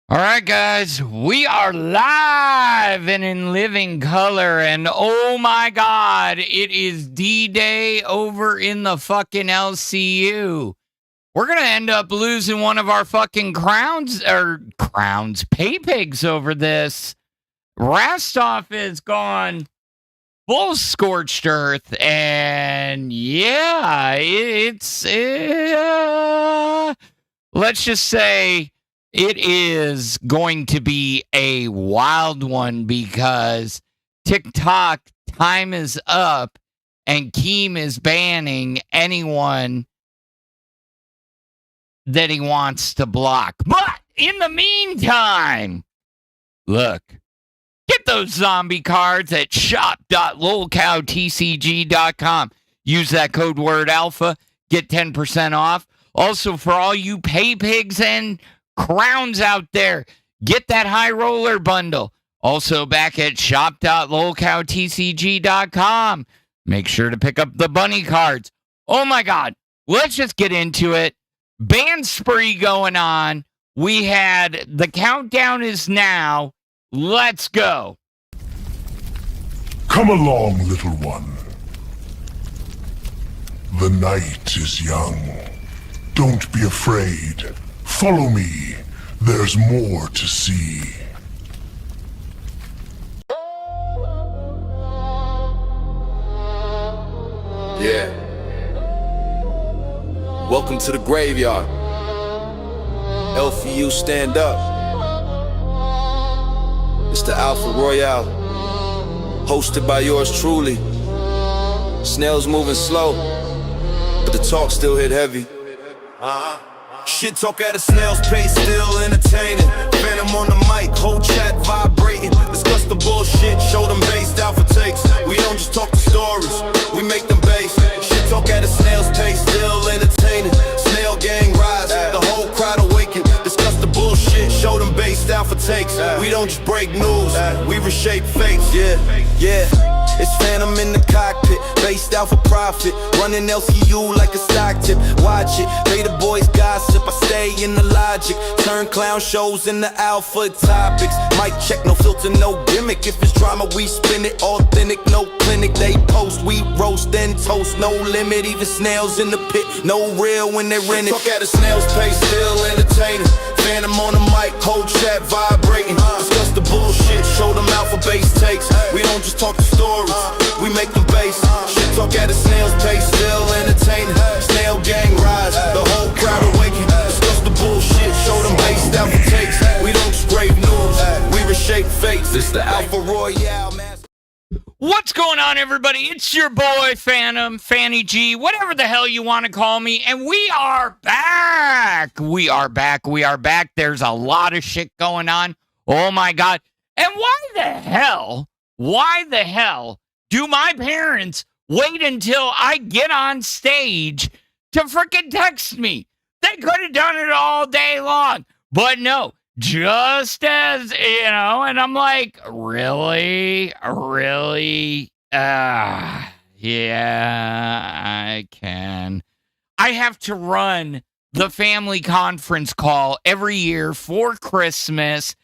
All right, guys, we are live and in living color, and oh my God, it is D-Day over in the fucking LCU. We're going to end up losing one of our fucking pay pigs over this. Rostov is gone full scorched earth, and yeah, let's just say it is going to be a wild one because TikTok time is up and Keem is banning anyone that he wants to block. But in the meantime, look, get those zombie cards at shop.lolcowtcg.com. Use that code word alpha, get 10% off. Also, for all you pay pigs and crowns out there, get that high roller bundle. Also back at shop.lolcowtcg.com. Make sure to pick up the bunny cards. Oh my God, let's just get into it. Band spree going on. We had the countdown is now. Let's go. Come along, little one. The night is young. Don't be afraid. Follow me. There's more to see. Yeah. Welcome to the graveyard. LFU, stand up. It's the Alpha Royale, hosted by yours truly. Snails moving slow, but the talk still hit heavy. Shit talk at a snail's pace, still entertaining. Phantom on the mic, whole chat vibrating. Discuss the bullshit, show them based alpha takes. We don't just talk the stories, we make them base. Shit talk at a snail's pace, still entertaining. Snail gang rise, the whole crowd awaken. Discuss the bullshit, show them based alpha takes. We don't just break news, we reshape fates. Yeah. It's Phantom in the cockpit, based out for profit. Running LCU like a stock tip. Watch it, they the boys gossip. I stay in the logic. Turn clown shows into alpha topics. Mic check, no filter, no gimmick. If it's drama, we spin it. Authentic, no clinic. They post, we roast and toast. No limit, even snails in the pit. No real when they rent it. Talk at a snail's pace, still entertaining. Phantom on the mic, whole chat vibrating. Discuss the bullshit, show them alpha base takes. We don't just talk the stories, we make them base. Shit talk at a snail's pace, still entertaining. Snail gang rise, the whole crowd awaken. Discuss the bullshit, show them based alpha takes. We don't just grave news, we reshape fates. This the Alpha Royale, man. What's going on, everybody? It's your boy, Phantom, Fanny G, whatever the hell you want to call me, and we are back. We are back. There's a lot of shit going on. Oh, my God. And why the hell do my parents wait until I get on stage to freaking text me? They could have done it all day long, but no. Just as, and I'm like, really? Yeah, I can. I have to run the family conference call every year for Christmas.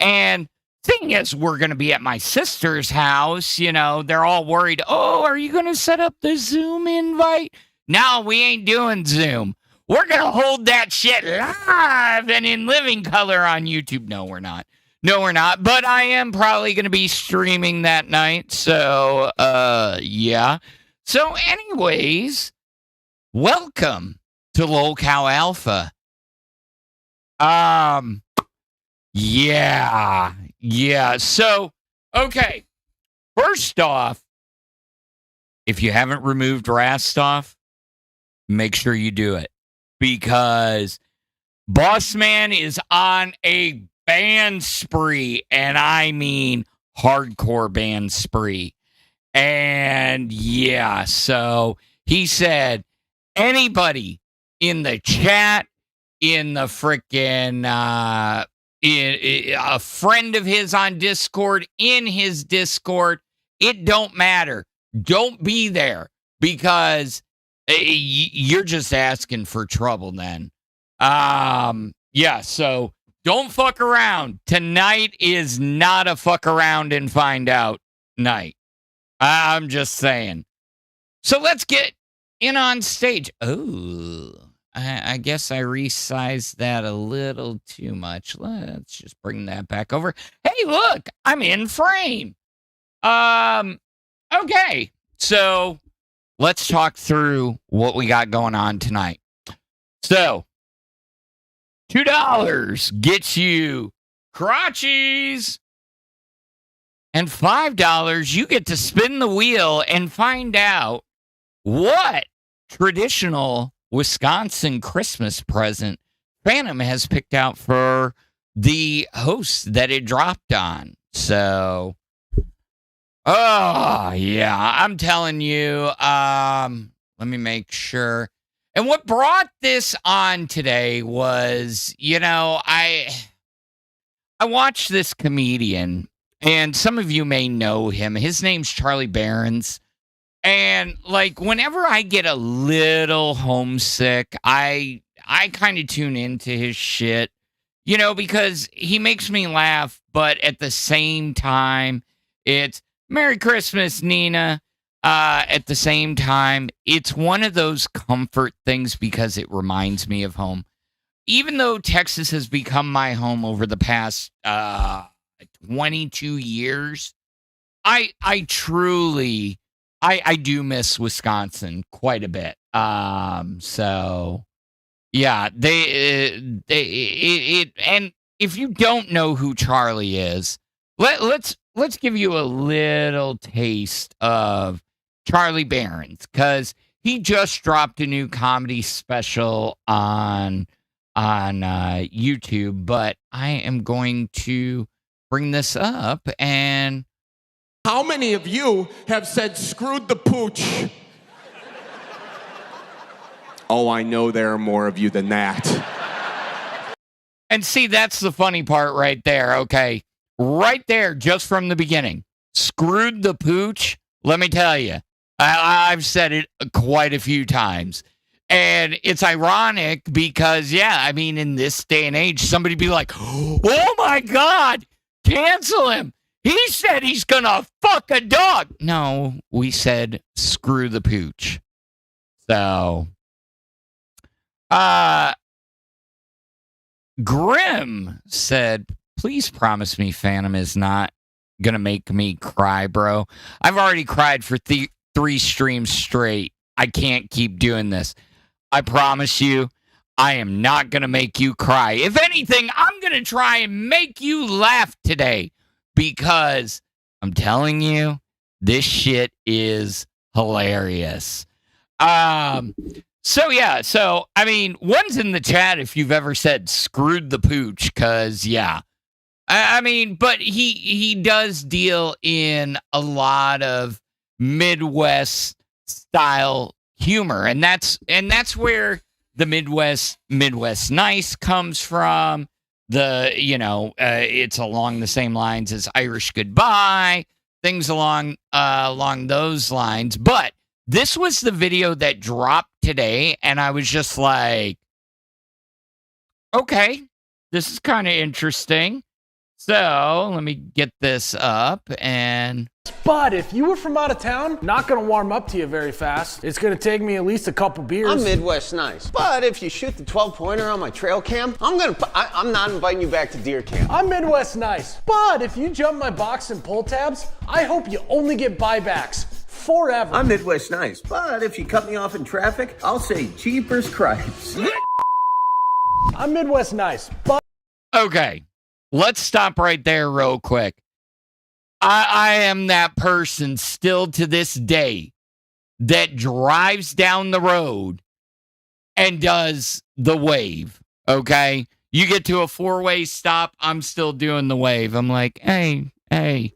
And thing is, we're going to be at my sister's house. They're all worried. Oh, are you going to set up the Zoom invite? No, we ain't doing Zoom. We're going to hold that shit live and in living color on YouTube. No, we're not. But I am probably going to be streaming that night. So, yeah. So, anyways, welcome to Lolcow Alpha. Yeah. So, okay. First off, if you haven't removed Rostov, make sure you do it. Because Boss Man is on a ban spree, and I mean hardcore ban spree. And yeah, so he said anybody in the chat, in the freaking, a friend of his on Discord, in his Discord, it don't matter. Don't be there because you're just asking for trouble then. Yeah, so Don't fuck around. Tonight is not a fuck around and find out night. I'm just saying. So let's get in on stage. Oh, I guess I resized that a little too much. Let's just bring that back over. Hey, look, I'm in frame. Okay. So let's talk through what we got going on tonight. So $2 gets you crotchies. And $5, you get to spin the wheel and find out what traditional Wisconsin Christmas present Phantom has picked out for the host that it dropped on. So, oh, yeah, I'm telling you, let me make sure. And what brought this on today was, I watched this comedian, and some of you may know him. His name's Charlie Barons. And like whenever I get a little homesick, I kind of tune into his shit, because he makes me laugh, but at the same time, it's Merry Christmas, Nina. At the same time, it's one of those comfort things because it reminds me of home. Even though Texas has become my home over the past 22 years, I truly I do miss Wisconsin quite a bit. So yeah, and if you don't know who Charlie is, let's give you a little taste of Charlie Barons, because he just dropped a new comedy special on YouTube, but I am going to bring this up. And how many of you have said screwed the pooch? Oh, I know there are more of you than that. And see, that's the funny part right there, okay? Right there, just from the beginning. Screwed the pooch, let me tell you. I've said it quite a few times. And it's ironic because, in this day and age, somebody be like, oh my God, cancel him. He said he's going to fuck a dog. No, we said screw the pooch. So, Grim said, please promise me Phantom is not going to make me cry, bro. I've already cried for 3 streams straight. I can't keep doing this. I promise you, I am not going to make you cry. If anything, I'm going to try and make you laugh today, because I'm telling you, this shit is hilarious. So one's in the chat if you've ever said screwed the pooch, because but he does deal in a lot of Midwest style humor, and that's where the Midwest nice comes from. It's along the same lines as Irish goodbye, things along those lines. But this was the video that dropped today, and I was just like, okay, this is kind of interesting. So let me get this up. But if you were from out of town, not gonna warm up to you very fast. It's gonna take me at least a couple beers. I'm Midwest nice. But if you shoot the 12-pointer on my trail cam, I'm not inviting you back to deer camp. I'm Midwest nice. But if you jump my box and pull tabs, I hope you only get buybacks forever. I'm Midwest nice. But if you cut me off in traffic, I'll say jeepers cripes. I'm Midwest nice. But okay, let's stop right there real quick. I am that person still to this day that drives down the road and does the wave, okay? You get to a 4-way stop, I'm still doing the wave. I'm like, hey. I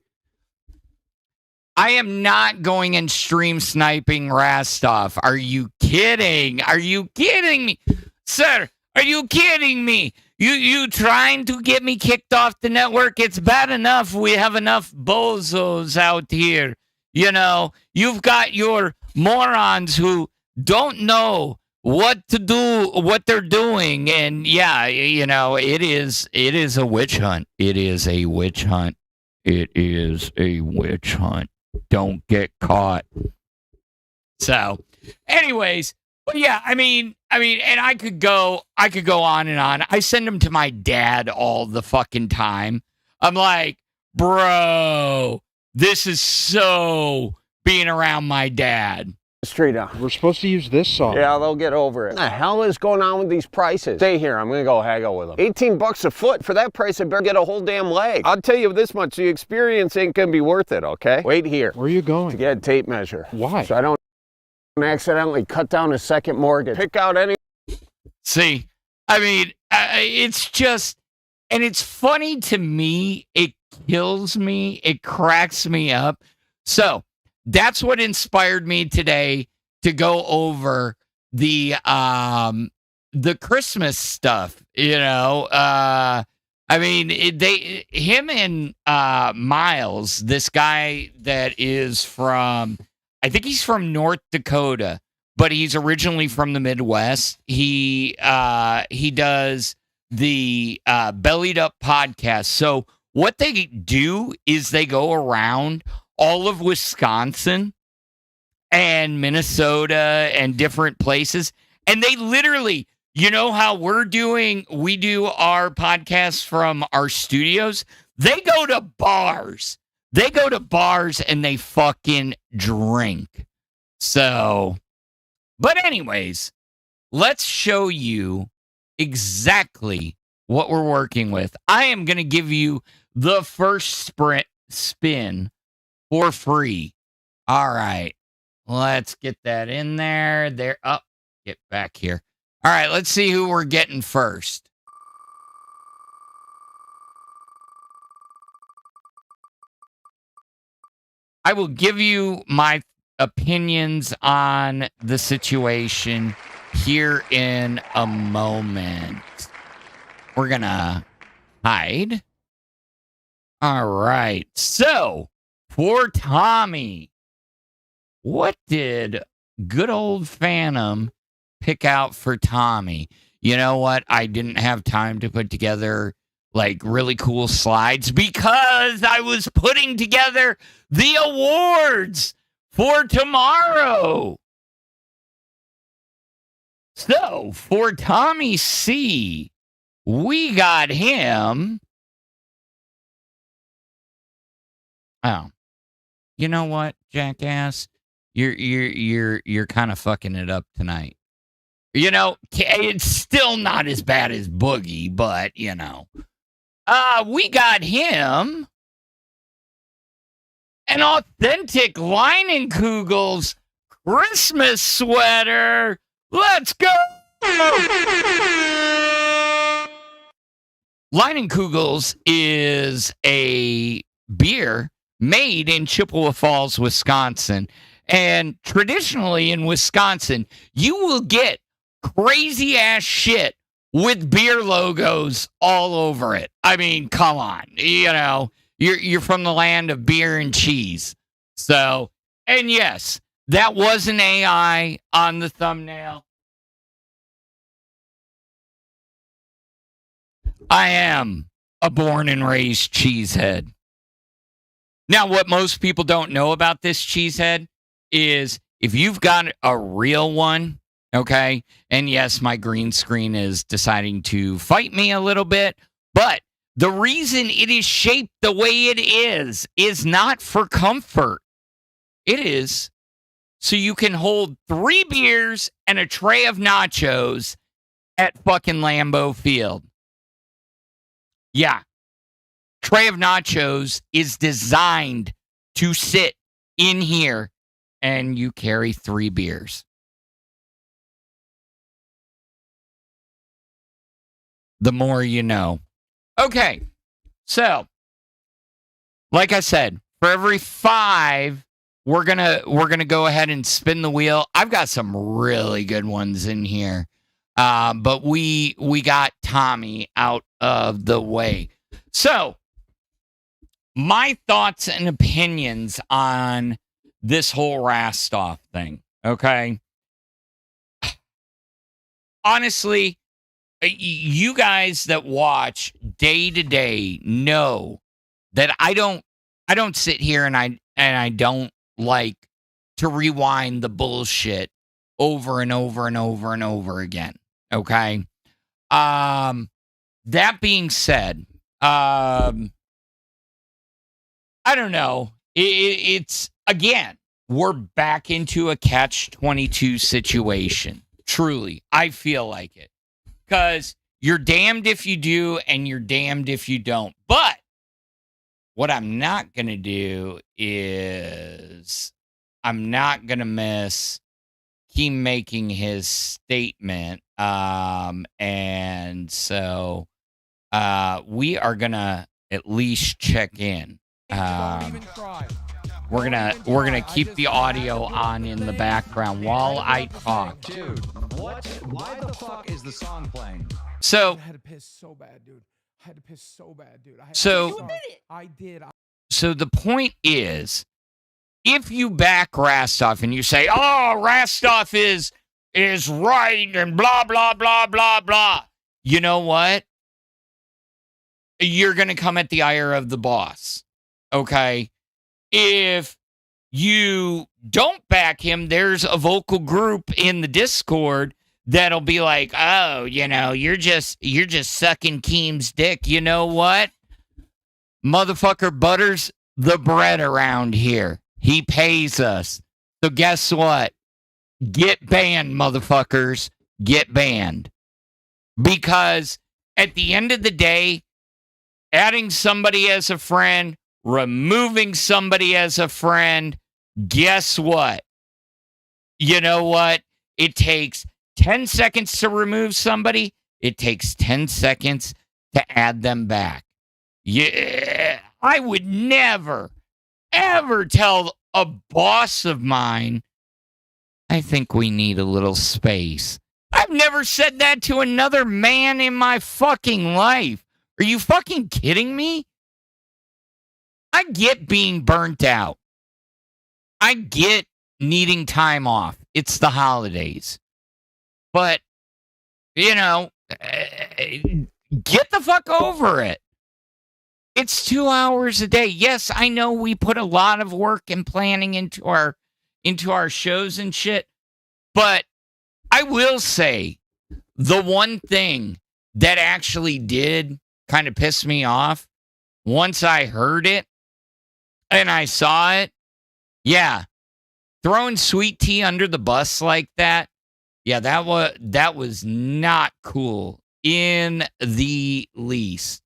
am not going and stream sniping Rastov. Are you kidding? Are you kidding me? Sir, are you kidding me? You trying to get me kicked off the network? It's bad enough we have enough bozos out here. You've got your morons who don't know what to do, what they're doing. And yeah, it is a witch hunt. It is a witch hunt. It is a witch hunt. Don't get caught. So, anyways, but yeah, I mean, and I could go on and on. I send them to my dad all the fucking time. I'm like, bro, this is so being around my dad. Street out. We're supposed to use this song. Yeah, they'll get over it. What the hell is going on with these prices? Stay here. I'm gonna go haggle with them. $18 a foot. For that price, I better get a whole damn leg. I'll tell you this much: the experience ain't gonna be worth it. Okay? Wait here. Where are you To going? get a tape measure. Why? So I don't accidentally cut down a second mortgage. Pick out any. See, I mean, it's just, and it's funny to me. It kills me. It cracks me up. So that's what inspired me today to go over the Christmas stuff. I mean, him and Miles, this guy that is from, I think he's from North Dakota, but he's originally from the Midwest. He does the Bellied Up podcast. So what they do is they go around all of Wisconsin and Minnesota and different places, and they literally, how we do our podcasts from our studios. They go to bars. They go to bars and they fucking drink. So, but anyways, let's show you exactly what we're working with. I am going to give you the first spin for free. All right. Let's get that in there. There. Oh, get back here. All right. Let's see who we're getting first. I will give you my opinions on the situation here in a moment. We're going to hide. All right. So, for Tommy, what did good old Phantom pick out for Tommy? You know what? I didn't have time to put together like really cool slides because I was putting together the awards for tomorrow. So for Tommy C, we got him. Oh, you know what, jackass? You're kind of fucking it up tonight. It's still not as bad as Boogie, but we got him an authentic Leinenkugel's Christmas sweater. Let's go! Leinenkugel's is a beer made in Chippewa Falls, Wisconsin. And traditionally in Wisconsin, you will get crazy ass shit with beer logos all over it. I mean, come on. You're from the land of beer and cheese. So, and yes, that was an AI on the thumbnail. I am a born and raised cheesehead. Now, what most people don't know about this cheesehead is if you've got a real one, okay, and yes, my green screen is deciding to fight me a little bit, but the reason it is shaped the way it is not for comfort. It is so you can hold 3 beers and a tray of nachos at fucking Lambeau Field. Yeah. Tray of nachos is designed to sit in here and you carry 3 beers. The more you know. Okay. So, like I said, for every 5, we're gonna go ahead and spin the wheel. I've got some really good ones in here. But we got Tommy out of the way. So, my thoughts and opinions on this whole Rastoff thing, okay? honestly, you guys that watch day to day know that I don't sit here and I don't like to rewind the bullshit over and over and over and over again. Okay. That being said, I don't know. It's again, we're back into a catch-22 situation. Truly, I feel like it. Because you're damned if you do and you're damned if you don't. But what I'm not going to do is I'm not going to miss Keem making his statement. And so we are going to at least check in. We're gonna keep the audio on in the background while I talk. Dude, why the fuck is the song playing? So I had to piss so bad, dude. I had to piss so bad, dude. I did. So the point is, if you back Rastov and you say, "Oh, Rastov is right," and blah blah blah blah blah, you know what? You're gonna come at the ire of the boss. Okay? If you don't back him, there's a vocal group in the Discord that'll be like, "Oh, you're just sucking Keem's dick." You know what? Motherfucker butters the bread around here. He pays us. So guess what? Get banned, motherfuckers. Get banned. Because at the end of the day, adding somebody as a friend, removing somebody as a friend, guess what? You know what? It takes 10 seconds to remove somebody. It takes 10 seconds to add them back. Yeah, I would never, ever tell a boss of mine, "I think we need a little space." I've never said that to another man in my fucking life. Are you fucking kidding me? I get being burnt out. I get needing time off. It's the holidays. But, get the fuck over it. It's 2 hours a day. Yes, I know we put a lot of work and planning into our shows and shit. But I will say the one thing that actually did kind of piss me off once I heard it and I saw it, yeah, throwing Sweet Tea under the bus like that, yeah, that was not cool in the least.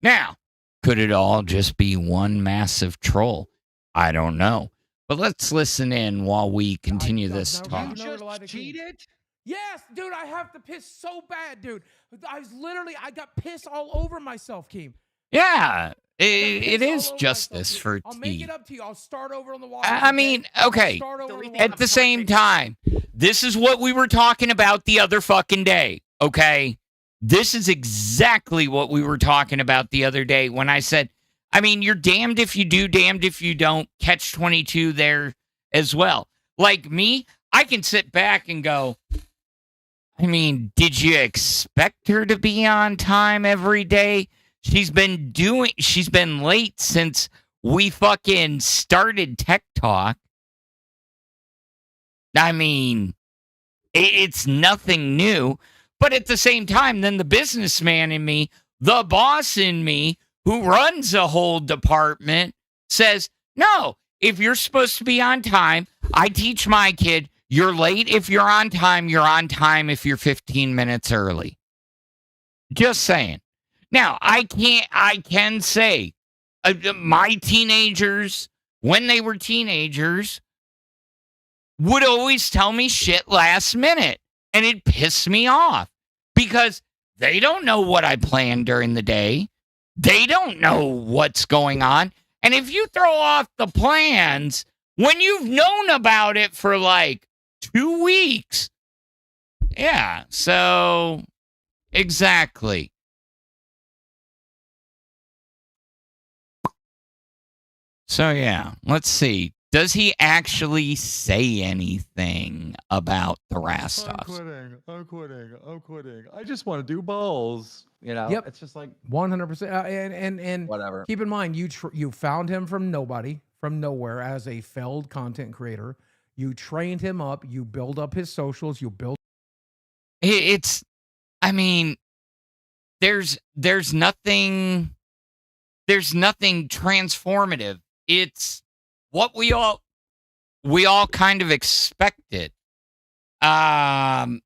Now, could it all just be one massive troll? I don't know. But let's listen in while we continue this talk. You just cheated? Yes, dude, I have to piss so bad, dude. I got piss all over myself, Keem. Yeah, it is justice for I'll make tea. it up to you. I'll start over on the water. I mean, okay. At the same time, this is what we were talking about the other fucking day, okay? This is exactly what we were talking about the other day when I said, I mean, you're damned if you do, damned if you don't. Catch 22 there as well. Like me, I can sit back and go, I mean, did you expect her to be on time every day? She's been late since we fucking started Tech Talk. I mean, it's nothing new. But at the same time, then the businessman in me, the boss in me, who runs a whole department, says, no, if you're supposed to be on time, I teach my kid, you're late if you're on time, you're on time if you're 15 minutes early. Just saying. Now, I can say, my teenagers, when they were teenagers, would always tell me shit last minute. And it pissed me off because they don't know what I plan during the day. They don't know what's going on. And if you throw off the plans when you've known about it for like 2 weeks, yeah, so exactly. So, yeah, let's see. Does he actually say anything about the Rastovs? I'm quitting. I just want to do balls. You know, Yep. it's just like 100%. And whatever. keep in mind, you found him from nowhere as a failed content creator. You trained him up. You build up his socials. You build. I mean, there's nothing transformative. It's what we all kind of expected. You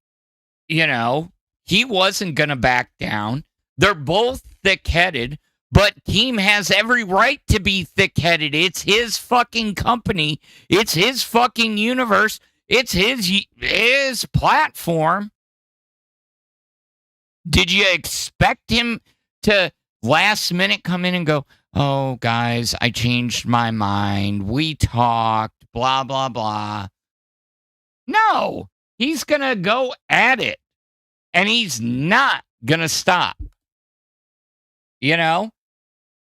know, he wasn't gonna back down. They're both thick-headed, but Keem has every right to be thick-headed. It's his fucking company. It's his fucking universe. It's his platform. Did you expect him to last minute come in and go, "Oh, guys, I changed my mind. We talked, blah, blah, blah." No, he's going to go at it, and he's not going to stop. You know?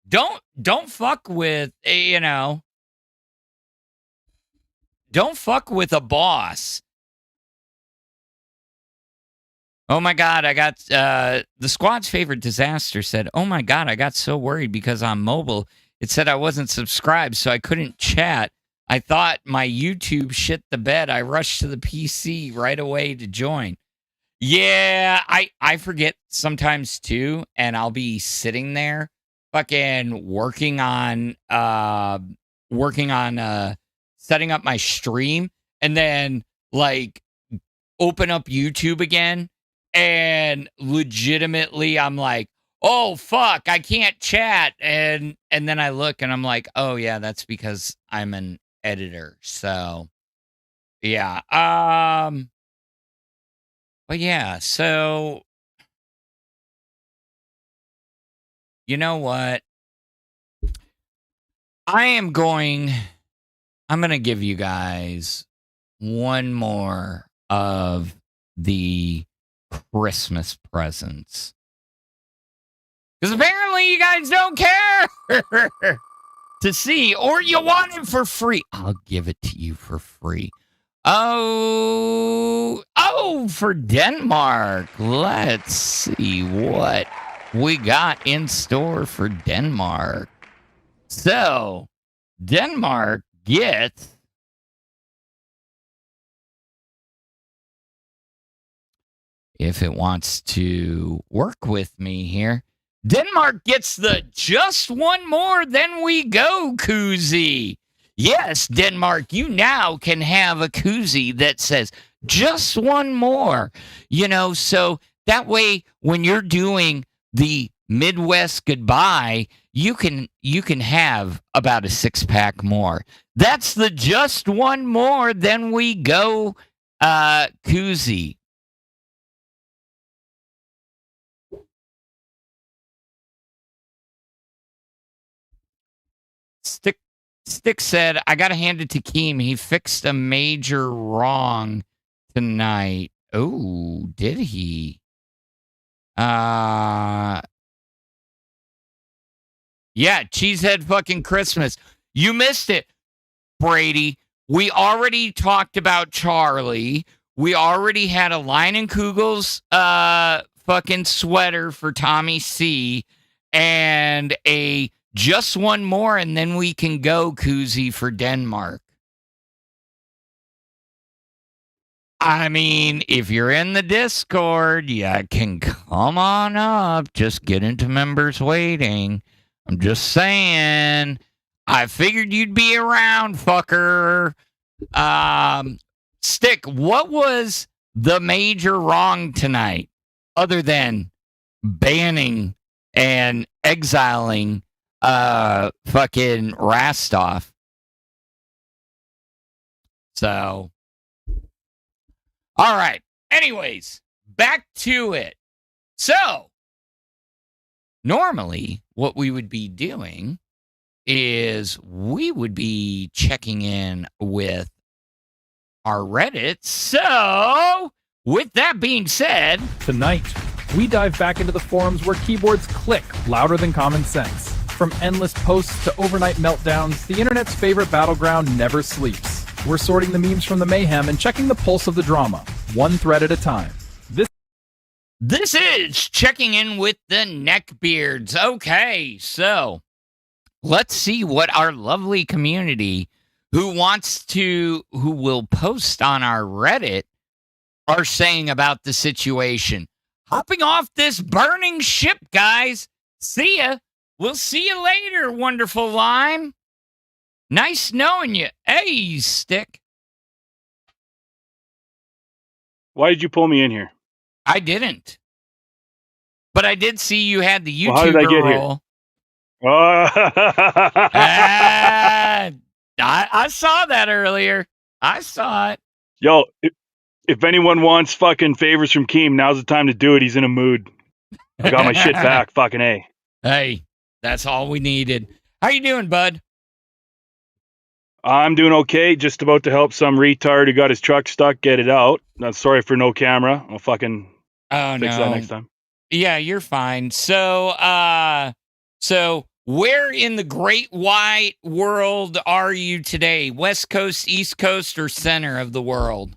Don't fuck with, don't fuck with a boss. Oh my God, I got, the squad's favorite disaster said, "Oh my God, I got so worried because on mobile, it said I wasn't subscribed, so I couldn't chat. I thought my YouTube shit the bed. I rushed to the PC right away to join." Yeah, I forget sometimes too, and I'll be sitting there fucking working on setting up my stream, and then like open up YouTube again. And legitimately, I'm like, "Oh, fuck, I can't chat." And then I look and I'm like, "Oh, yeah, that's because I'm an editor." So, yeah. But yeah, so, you know what? I'm going to give you guys one more of the Christmas presents, because apparently you guys don't care to see, or you want it for free. I'll give it to you for free. Oh, for Denmark. Let's see what we got in store for Denmark. So, Denmark gets if it wants to work with me here, Denmark gets the "just one more, then we go" koozie. Yes, Denmark, you now can have a koozie that says "just one more." You know, so that way when you're doing the Midwest goodbye, you can have about a 6-pack more. That's the "just one more, then we go" koozie. Stick said, "I got to hand it to Keem. He fixed a major wrong tonight." Oh, did he? Yeah, Cheesehead fucking Christmas. You missed it, Brady. We already talked about Charlie. We already had a Leinenkugel's fucking sweater for Tommy C. And a "just one more and then we can go" koozie for Denmark. I mean, if you're in the Discord, you can come on up. Just get into members waiting. I'm just saying. I figured you'd be around, fucker. Stick, what was the major wrong tonight other than banning and exiling fucking Rastov? So, all right. Anyways, back to it. So, normally what we would be doing is we would be checking in with our Reddit. So, with that being said, tonight we dive back into the forums where keyboards click louder than common sense. From endless posts to overnight meltdowns, the internet's favorite battleground never sleeps. We're sorting the memes from the mayhem and checking the pulse of the drama, one thread at a time. This is checking in with the neckbeards. Okay, so let's see what our lovely community who will post on our Reddit are saying about the situation. Hopping off this burning ship, guys. See ya. We'll see you later, wonderful Lime. Nice knowing you. Hey, Stick. Why did you pull me in here? I didn't. But I did see you had the YouTuber Well, how did I get role. Here? I saw that earlier. I saw it. Yo, if anyone wants fucking favors from Keem, now's the time to do it. He's in a mood. I got my shit back. Fucking A. Hey, that's all we needed. How you doing, bud? I'm doing okay. Just about to help some retard who got his truck stuck get it out. Sorry for no camera. I'll fucking fix that next time. Yeah, you're fine. So where in the great white world are you today? West Coast, East Coast, or center of the world?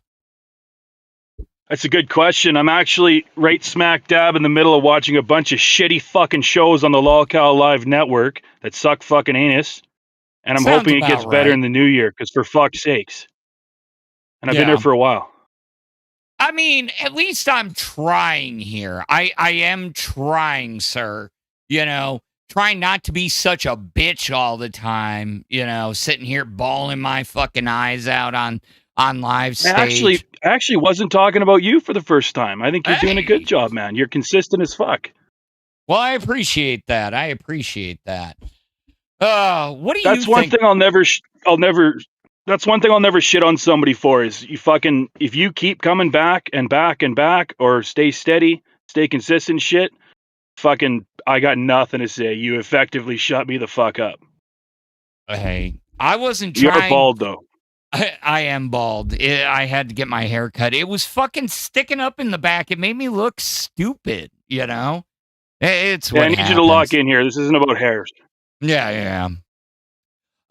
That's a good question. I'm actually right smack dab in the middle of watching a bunch of shitty fucking shows on the Lolcow Live network that suck fucking anus. And I'm hoping it gets better in the new year, because for fuck's sakes. And I've been there for a while. I mean, at least I'm trying here. I am trying, sir. You know, trying not to be such a bitch all the time. You know, sitting here bawling my fucking eyes out on live stage. I actually wasn't talking about you for the first time. I think you're doing a good job, man. You're consistent as fuck. Well, I appreciate that. What do you think? That's one thing I'll never that's one thing I'll never shit on somebody for, is you fucking, if you keep coming back and back and back, or stay steady, stay consistent shit, fucking, I got nothing to say. You effectively shut me the fuck up. Hey, I wasn't trying. You're bald though. I am bald. I had to get my hair cut. It was fucking sticking up in the back. It made me look stupid, you know? It's what I need you to lock in here. This isn't about hairs. Yeah.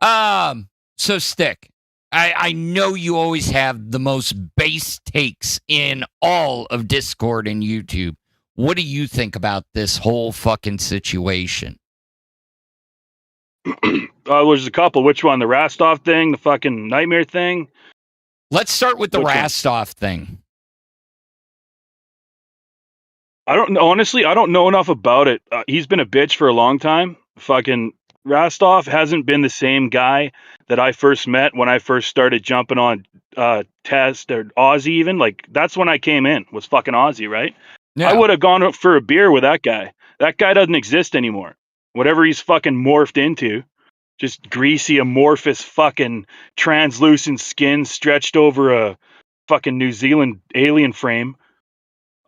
So Stick, I know you always have the most base takes in all of Discord and YouTube. What do you think about this whole fucking situation? There's a couple. Which one? The Rastov thing? The fucking nightmare thing? Let's start with the Rastov thing. I don't know. Honestly, I don't know enough about it. He's been a bitch for a long time. Fucking Rastov hasn't been the same guy that I first met when I first started jumping on Test or Aussie even. Like, that's when I came in, was fucking Aussie, right? Yeah. I would have gone for a beer with that guy. That guy doesn't exist anymore. Whatever he's fucking morphed into, just greasy, amorphous, fucking translucent skin stretched over a fucking New Zealand alien frame.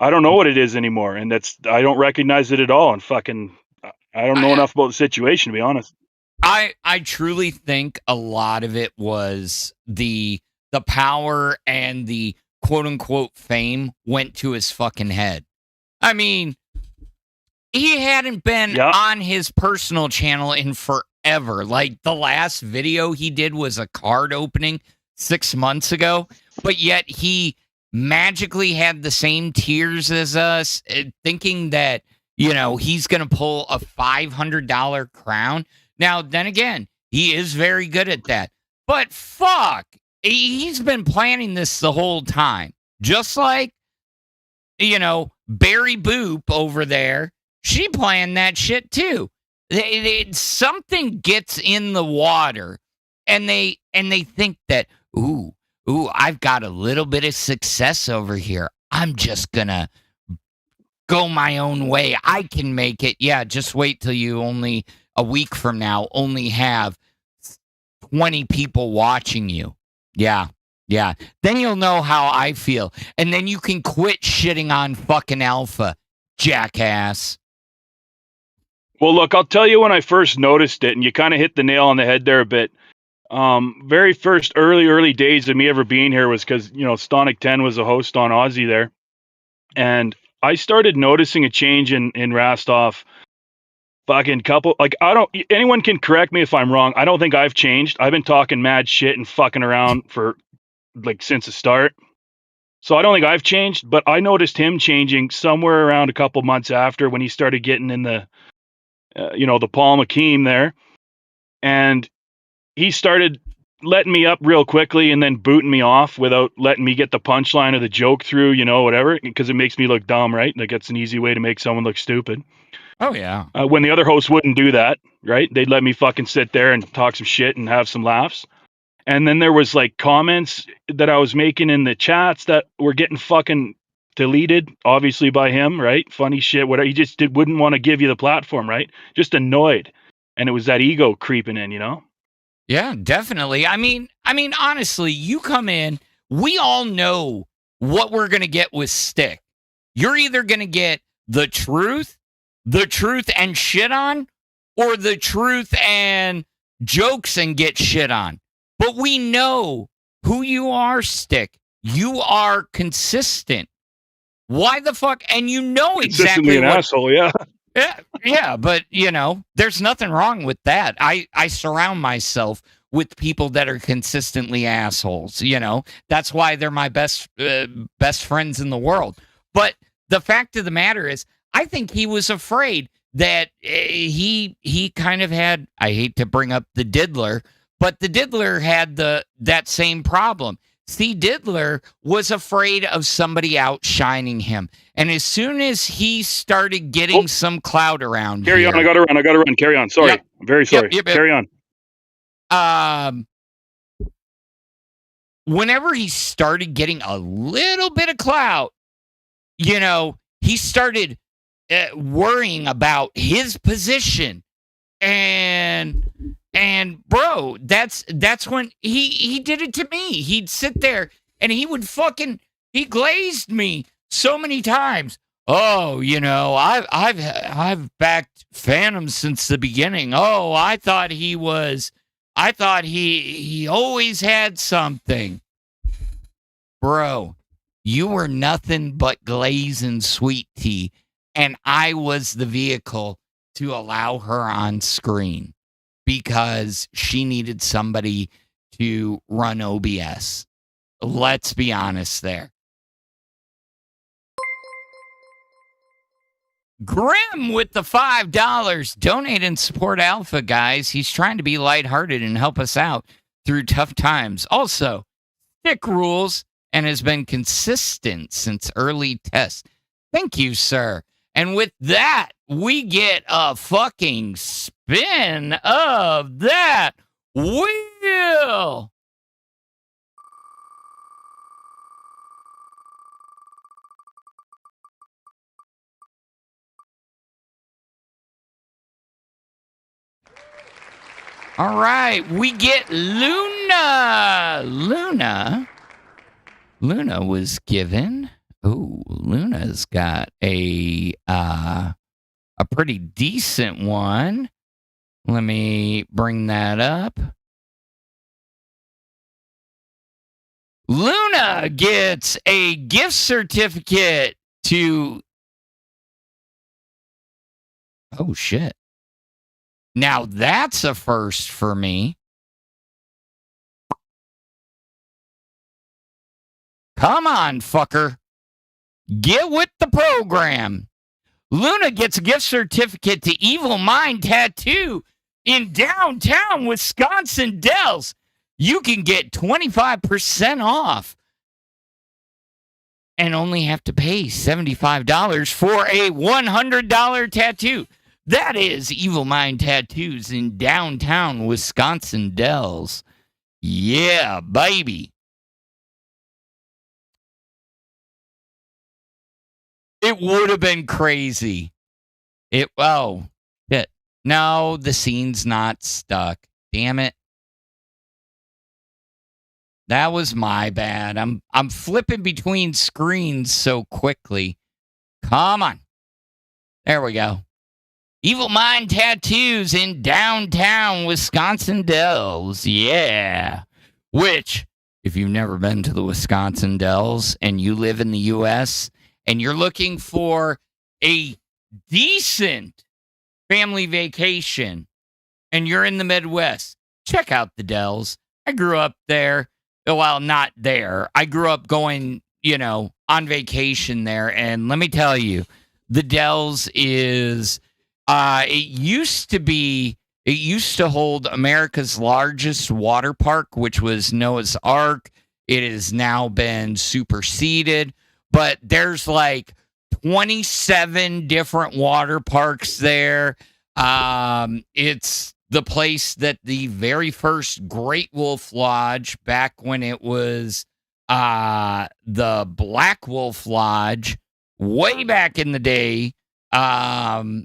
I don't know what it is anymore, and I don't recognize it at all. And fucking, I don't know enough about the situation, to be honest. I truly think a lot of it was the power and the quote unquote fame went to his fucking head. I mean, he hadn't been on his personal channel in forever. Like, the last video he did was a card opening 6 months ago, but yet he magically had the same tiers as us, thinking that, you know, he's going to pull a $500 crown. Now, then again, he is very good at that. But fuck, he's been planning this the whole time. Just like, you know, Barry Boop over there, she planned that shit too. Something gets in the water, and they think that, ooh, I've got a little bit of success over here. I'm just gonna go my own way. I can make it. Yeah, just wait till you only a week from now only have 20 people watching you. Yeah. Then you'll know how I feel. And then you can quit shitting on fucking Alpha, jackass. Well, look, I'll tell you when I first noticed it, and you kind of hit the nail on the head there a bit. Very first early days of me ever being here was because, you know, Stonic 10 was a host on Aussie there. And I started noticing a change in Rastov fucking couple, like, anyone can correct me if I'm wrong. I don't think I've changed. I've been talking mad shit and fucking around for like since the start. So I don't think I've changed, but I noticed him changing somewhere around a couple months after when he started getting in the, the Paul McKeem there. And he started letting me up real quickly and then booting me off without letting me get the punchline or the joke through, whatever, because it makes me look dumb, right? Like, it's an easy way to make someone look stupid. Oh, yeah. When the other hosts wouldn't do that, right? They'd let me fucking sit there and talk some shit and have some laughs. And then there was like comments that I was making in the chats that were getting fucking deleted, obviously by him, right? Funny shit, whatever. He just wouldn't want to give you the platform, right? Just annoyed. And it was that ego creeping in, Yeah, definitely. I mean, honestly, you come in, we all know what we're going to get with Stick. You're either going to get the truth and shit on, or the truth and jokes and get shit on. But we know who you are, Stick. You are consistent. Why the fuck? And you know exactly an asshole, yeah. Yeah, but there's nothing wrong with that. I surround myself with people that are consistently assholes. That's why they're my best friends in the world. But the fact of the matter is, I think he was afraid that he kind of had. I hate to bring up the diddler, but the diddler had that same problem. See, Diddler was afraid of somebody outshining him. And as soon as he started getting some clout around Carry on, I gotta run. Carry on. Sorry. Yep. I'm very sorry. Yep. Carry on. Whenever he started getting a little bit of clout, he started worrying about his position. And bro, that's when he did it to me. He'd sit there and he would he glazed me so many times. Oh, I've backed Phantom since the beginning. Oh, I thought he always had something. Bro, you were nothing but glaze and sweet tea, and I was the vehicle to allow her on screen because she needed somebody to run OBS. Let's be honest there. Grim with the $5. Donate and support Alpha, guys. He's trying to be lighthearted and help us out through tough times. Also, Stick rules and has been consistent since early tests. Thank you, sir. And with that, we get a fucking spin of that wheel. All right, we get Luna. Luna was given. Oh, Luna's got a pretty decent one. Let me bring that up. Luna gets a gift certificate to... Oh, shit. Now that's a first for me. Come on, fucker. Get with the program. Luna gets a gift certificate to Evil Mind Tattoo in downtown Wisconsin Dells. You can get 25% off and only have to pay $75 for a $100 tattoo. That is Evil Mind Tattoos in downtown Wisconsin Dells. Yeah, baby. It would have been crazy. Shit. No, the scene's not stuck. Damn it. That was my bad. I'm flipping between screens so quickly. Come on. There we go. Evil Mind Tattoos in downtown Wisconsin Dells. Yeah. Which, if you've never been to the Wisconsin Dells and you live in the U.S., and you're looking for a decent family vacation and you're in the Midwest, check out the Dells. I grew up there. Well, not there. I grew up going, on vacation there. And let me tell you, the Dells is, it used to hold America's largest water park, which was Noah's Ark. It has now been superseded, but there's like 27 different water parks there. It's the place that the very first Great Wolf Lodge, back when it was the Black Wolf Lodge, way back in the day, that's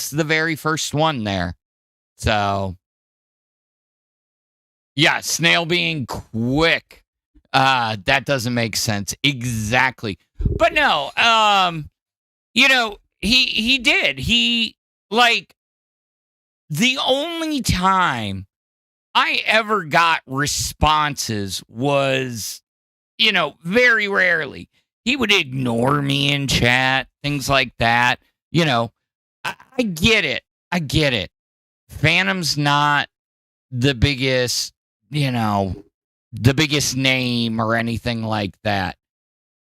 the very first one there. So, yeah, snail being quick. That doesn't make sense. Exactly. But no, he did. The only time I ever got responses was, very rarely. He would ignore me in chat, things like that. I get it. I get it. Phantom's not the biggest, the biggest name or anything like that.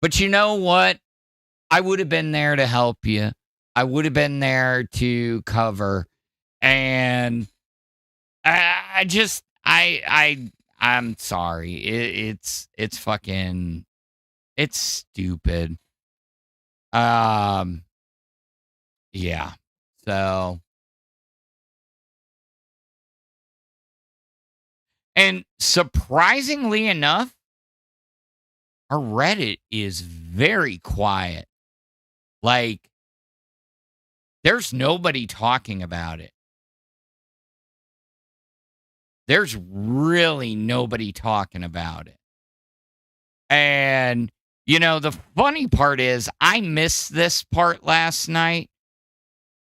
But you know what? I would have been there to help you. I would have been there to cover. And I'm sorry. It's fucking, it's stupid. Yeah. So, and surprisingly enough, our Reddit is very quiet. Like, there's nobody talking about it. There's really nobody talking about it. And, the funny part is I missed this part last night.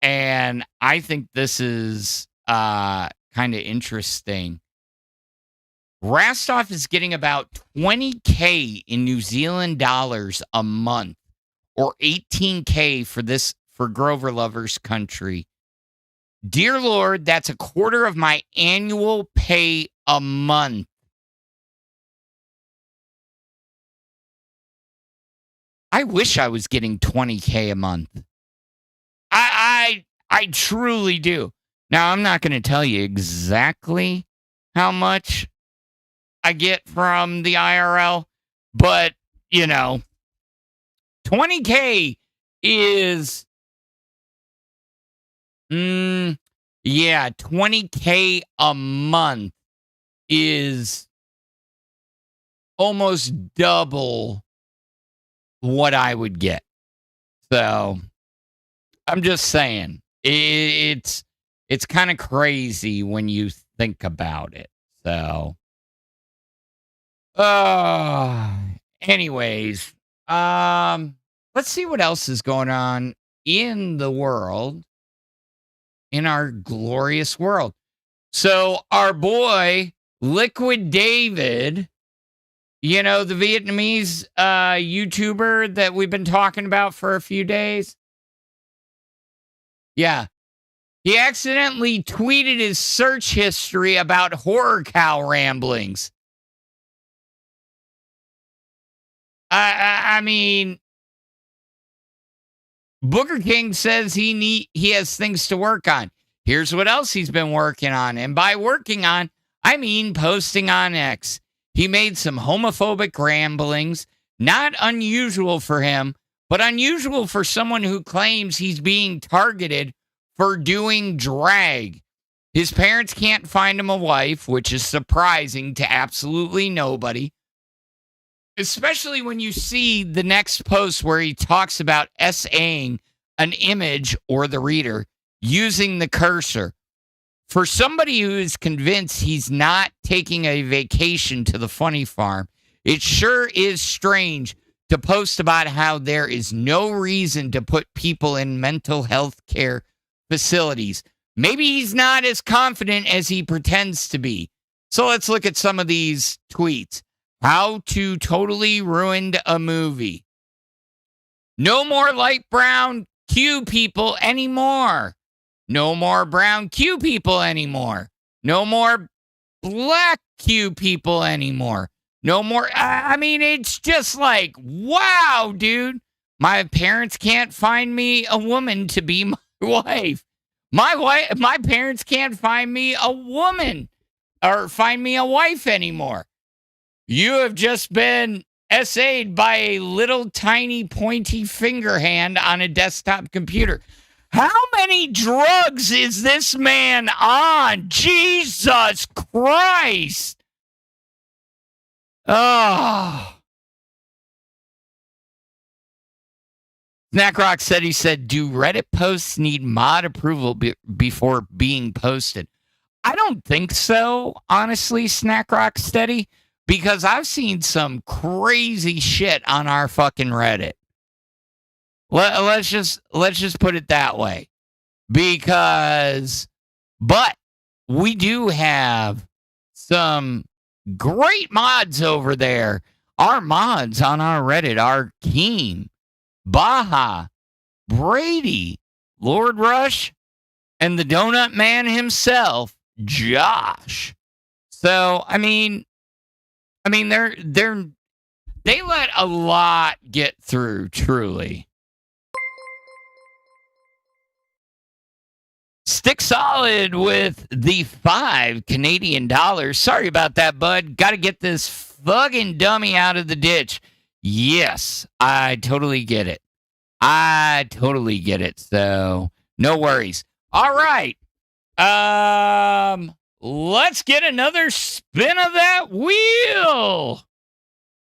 And I think this is kind of interesting. Rastoff is getting about 20K in New Zealand dollars a month, or 18K for Grover Lover's country. Dear Lord, that's a quarter of my annual pay a month. I wish I was getting 20K a month. I truly do. Now, I'm not going to tell you exactly how much I get from the IRL, but, 20K is, 20K a month is almost double what I would get. So, I'm just saying, it's kind of crazy when you think about it. So, anyways, let's see what else is going on in the world, in our glorious world. So, our boy, Liquid David, the Vietnamese YouTuber that we've been talking about for a few days. Yeah. He accidentally tweeted his search history about horror cow ramblings. I mean, Booker King says he has things to work on. Here's what else he's been working on. And by working on, I mean posting on X. He made some homophobic ramblings, not unusual for him, but unusual for someone who claims he's being targeted for doing drag. His parents can't find him a wife, which is surprising to absolutely nobody. Especially when you see the next post where he talks about SAing an image or the reader using the cursor. For somebody who is convinced he's not taking a vacation to the funny farm, it sure is strange to post about how there is no reason to put people in mental health care facilities. Maybe he's not as confident as he pretends to be. So let's look at some of these tweets. How to totally ruined a movie. No more light brown Q people anymore. No more brown Q people anymore. No more black Q people anymore. No more. I mean, it's just like, wow, dude. My parents can't find me a woman to be my wife. My parents can't find me a woman or find me a wife anymore. You have just been essayed by a little tiny pointy finger hand on a desktop computer. How many drugs is this man on? Jesus Christ. Oh. Snackrock said, he said, do Reddit posts need mod approval before being posted? I don't think so, honestly, Snackrock Steady, because I've seen some crazy shit on our fucking Reddit. Let's just put it that way. But we do have some great mods over there. Our mods on our Reddit are Keem, Baja, Brady, Lord Rush, and the Donut Man himself, Josh. So, I mean, they let a lot get through, truly. Stick solid with the $5 Canadian. Sorry about that, bud. Got to get this fucking dummy out of the ditch. Yes, I totally get it. So, no worries. All right. Let's get another spin of that wheel.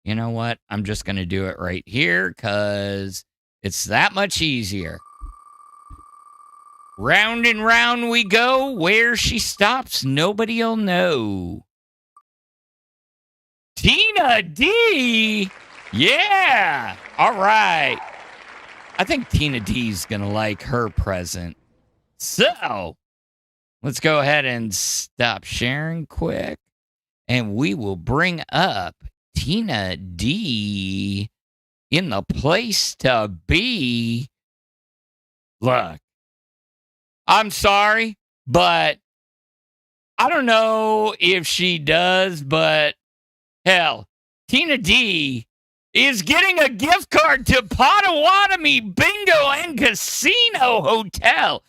You know what? I'm just going to do it right here because it's that much easier. Round and round we go. Where she stops, nobody'll know. Tina D. Yeah. All right. I think Tina D's going to like her present. So, let's go ahead and stop sharing quick. And we will bring up Tina D in the place to be. Look, I'm sorry, but I don't know if she does, but hell, Tina D is getting a gift card to Potawatomi Bingo and Casino Hotel.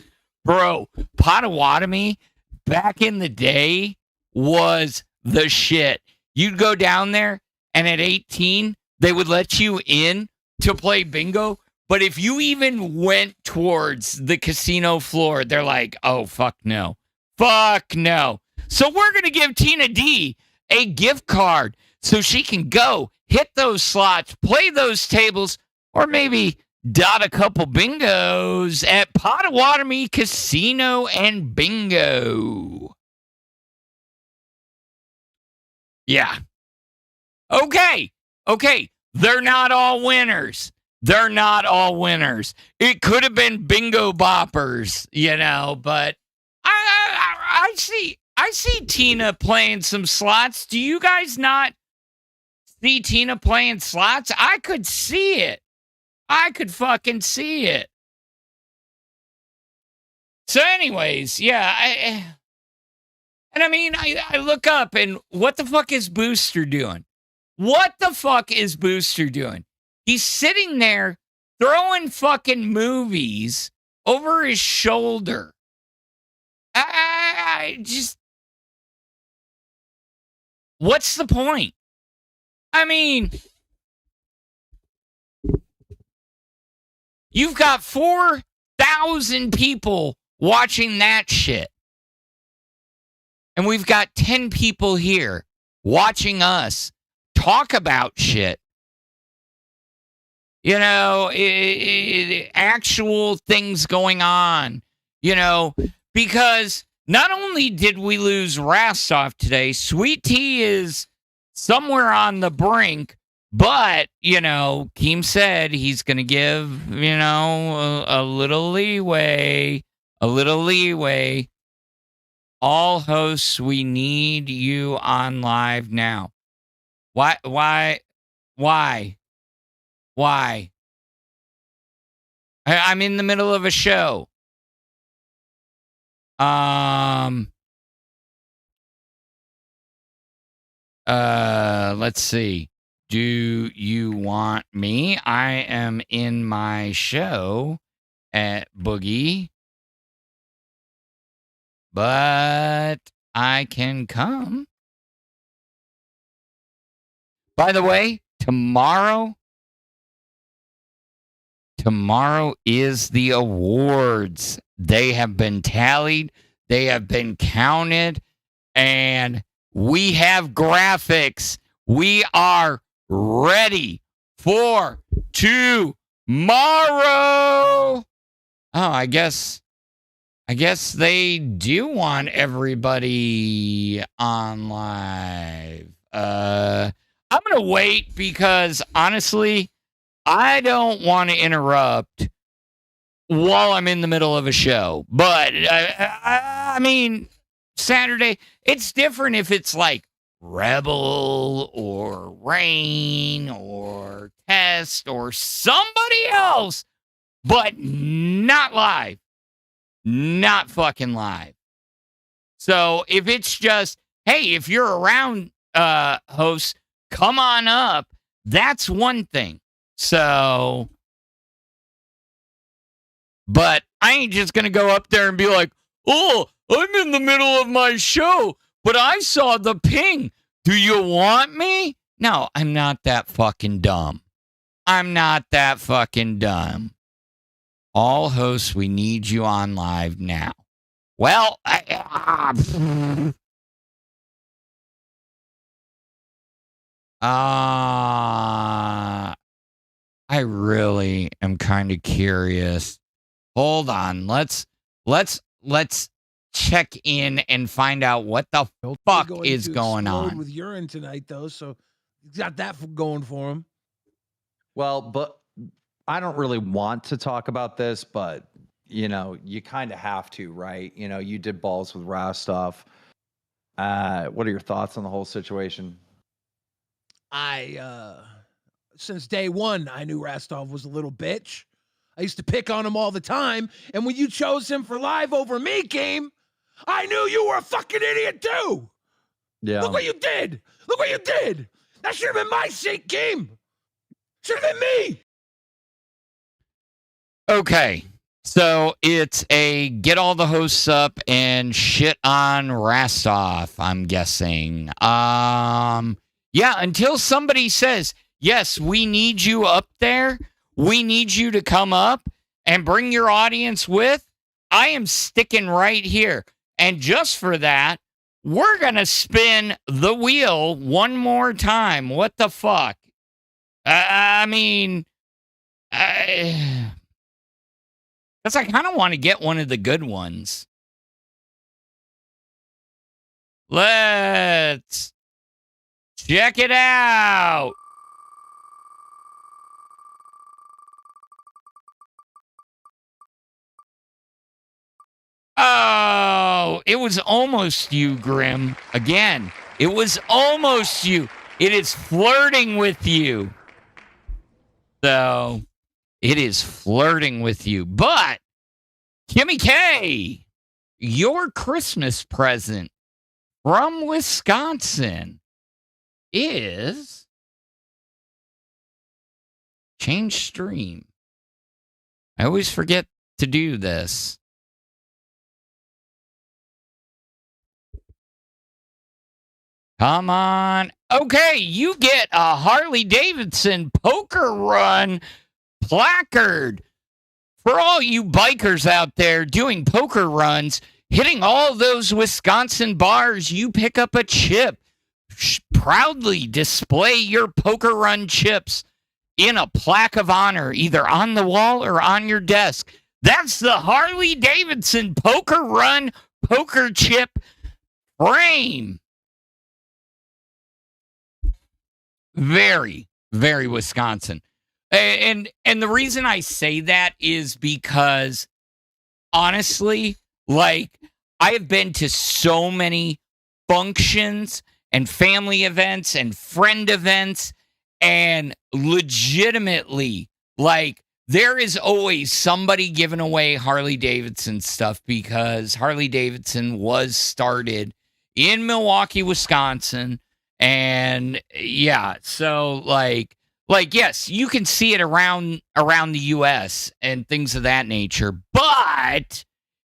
Bro, Potawatomi back in the day was the shit. You'd go down there, and at 18, they would let you in to play bingo. But if you even went towards the casino floor, they're like, oh, fuck no. Fuck no. So we're going to give Tina D a gift card so she can go hit those slots, play those tables, or maybe dot a couple bingos at Potawatomi Casino and Bingo. Yeah. Okay. They're not all winners. It could have been bingo boppers, but I see Tina playing some slots. Do you guys not see Tina playing slots? I could see it. I could fucking see it. So anyways, yeah, I look up and what the fuck is Booster doing? He's sitting there throwing fucking movies over his shoulder. I just, what's the point? I mean, you've got 4,000 people watching that shit. And we've got 10 people here watching us talk about shit. Actual things going on, because not only did we lose Rastoff today, Sweet Tea is somewhere on the brink, but, Keem said he's going to give, a little leeway. All hosts, we need you on live now. Why? I'm in the middle of a show. Let's see. Do you want me? I am in my show at Boogie, but I can come. By the way, tomorrow is the awards. They have been tallied, they have been counted, and we have graphics. We are ready for tomorrow. Oh, I guess they do want everybody on live. I'm going to wait because honestly, I don't want to interrupt while I'm in the middle of a show. But I mean, Saturday, it's different if it's like Rebel or Rain or Test or somebody else, but not live. Not fucking live. So if it's just, hey, if you're around, hosts, come on up, that's one thing. So, but I ain't just going to go up there and be like, oh, I'm in the middle of my show, but I saw the ping. Do you want me? No, I'm not that fucking dumb. I'm not that fucking dumb. All hosts, we need you on live now. Well, I really am kind of curious. Hold on. Let's check in and find out what the fuck is going on with urine tonight, though. So he's got that going for him. Well, but I don't really want to talk about this, but you know, you kind of have to, right? You know, you did balls with Rostov. What are your thoughts on the whole situation? Since day one, I knew Rostov was a little bitch. I used to pick on him all the time, and when you chose him for live over me, Keem, I knew you were a fucking idiot too. Yeah. Look what you did. Look what you did. That should have been my seat, Keem. Should have been me. Okay, so it's a get all the hosts up and shit on Rastov, I'm guessing. Yeah, until somebody says, yes, we need you up there. We need you to come up and bring your audience with. I am sticking right here. And just for that, we're going to spin the wheel one more time. What the fuck? I mean, because I kind of want to get one of the good ones. Let's check it out. Oh, it was almost you, Grim. Again, it was almost you. It is flirting with you. So, it is flirting with you. But, Kimmy K, your Christmas present from Wisconsin is change stream. I always forget to do this. Come on. Okay, you get a Harley Davidson poker run placard. For all you bikers out there doing poker runs, hitting all those Wisconsin bars, you pick up a chip. Proudly display your poker run chips in a plaque of honor, either on the wall or on your desk. That's the Harley Davidson poker run poker chip frame. Very, very Wisconsin. And the reason I say that is because, honestly, like, I have been to so many functions and family events and friend events, and legitimately, like, there is always somebody giving away Harley Davidson stuff because Harley Davidson was started in Milwaukee, Wisconsin. And yeah, so like yes, you can see it around the US and things of that nature, but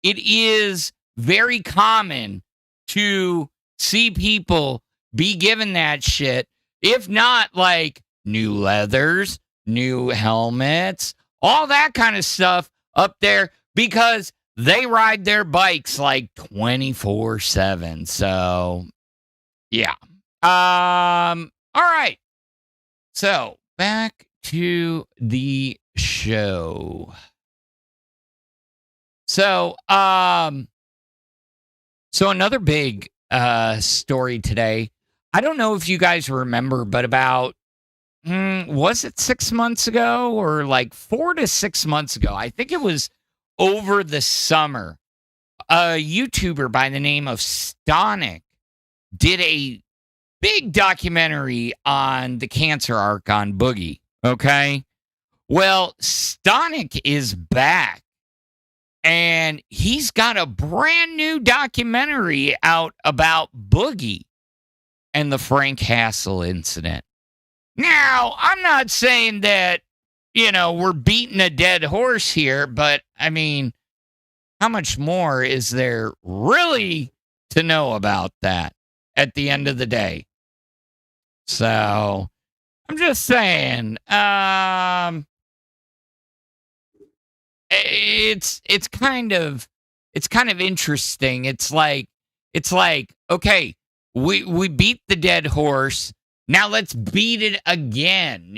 it is very common to see people be given that shit, if not like new leathers, new helmets, all that kind of stuff up there because they ride their bikes like 24/7. So, yeah. All right. So, back to the show. So, another big story today. I don't know if you guys remember, but about was it 6 months ago or like 4 to 6 months ago? I think it was over the summer. A YouTuber by the name of Stonic did a big documentary on the cancer arc on Boogie. Okay. Well, Stonic is back and he's got a brand new documentary out about Boogie and the Frank Hassel incident. Now, I'm not saying that, we're beating a dead horse here, but I mean, how much more is there really to know about that at the end of the day? So, I'm just saying, it's kind of interesting. It's like, okay, we beat the dead horse. Now let's beat it again,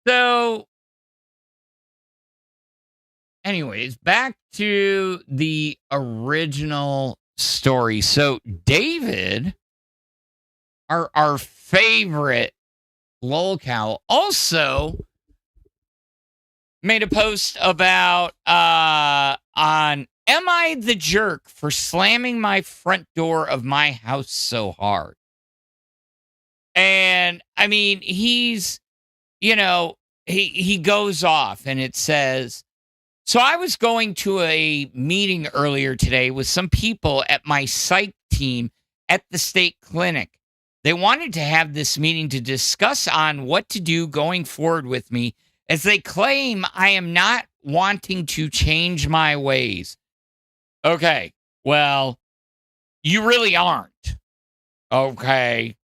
So, anyways, back to the original story. So, David, our favorite Lolcow, also made a post about on am I the jerk for slamming my front door of my house so hard? And I mean, he's, he goes off and it says, so I was going to a meeting earlier today with some people at my psych team at the state clinic. They wanted to have this meeting to discuss on what to do going forward with me, as they claim I am not wanting to change my ways. Okay, well, you really aren't. Okay.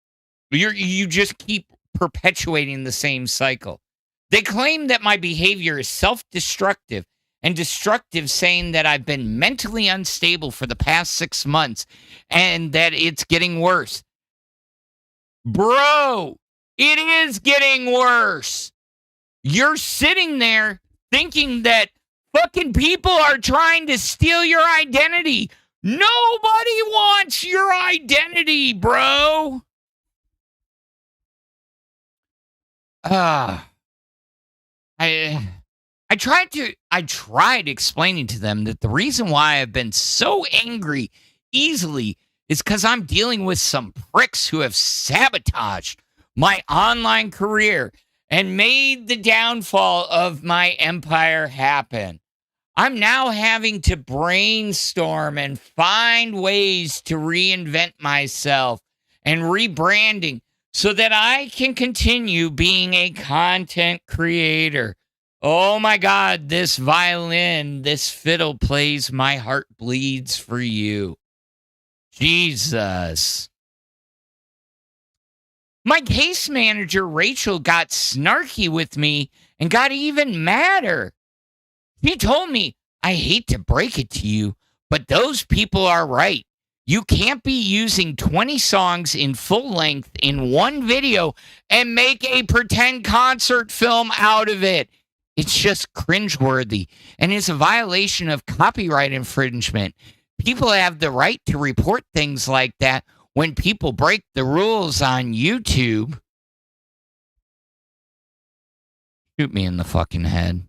You just keep perpetuating the same cycle. They claim that my behavior is self-destructive and destructive, saying that I've been mentally unstable for the past 6 months and that it's getting worse. Bro, it is getting worse. You're sitting there thinking that fucking people are trying to steal your identity. Nobody wants your identity, bro. I tried explaining to them that the reason why I've been so angry easily is because I'm dealing with some pricks who have sabotaged my online career and made the downfall of my empire happen. I'm now having to brainstorm and find ways to reinvent myself and rebranding so that I can continue being a content creator. Oh my God, this violin, this fiddle plays, my heart bleeds for you. Jesus. My case manager, Rachel, got snarky with me and got even madder. He told me, I hate to break it to you, but those people are right. You can't be using 20 songs in full length in one video and make a pretend concert film out of it. It's just cringeworthy and is a violation of copyright infringement. People have the right to report things like that when people break the rules on YouTube. Shoot me in the fucking head.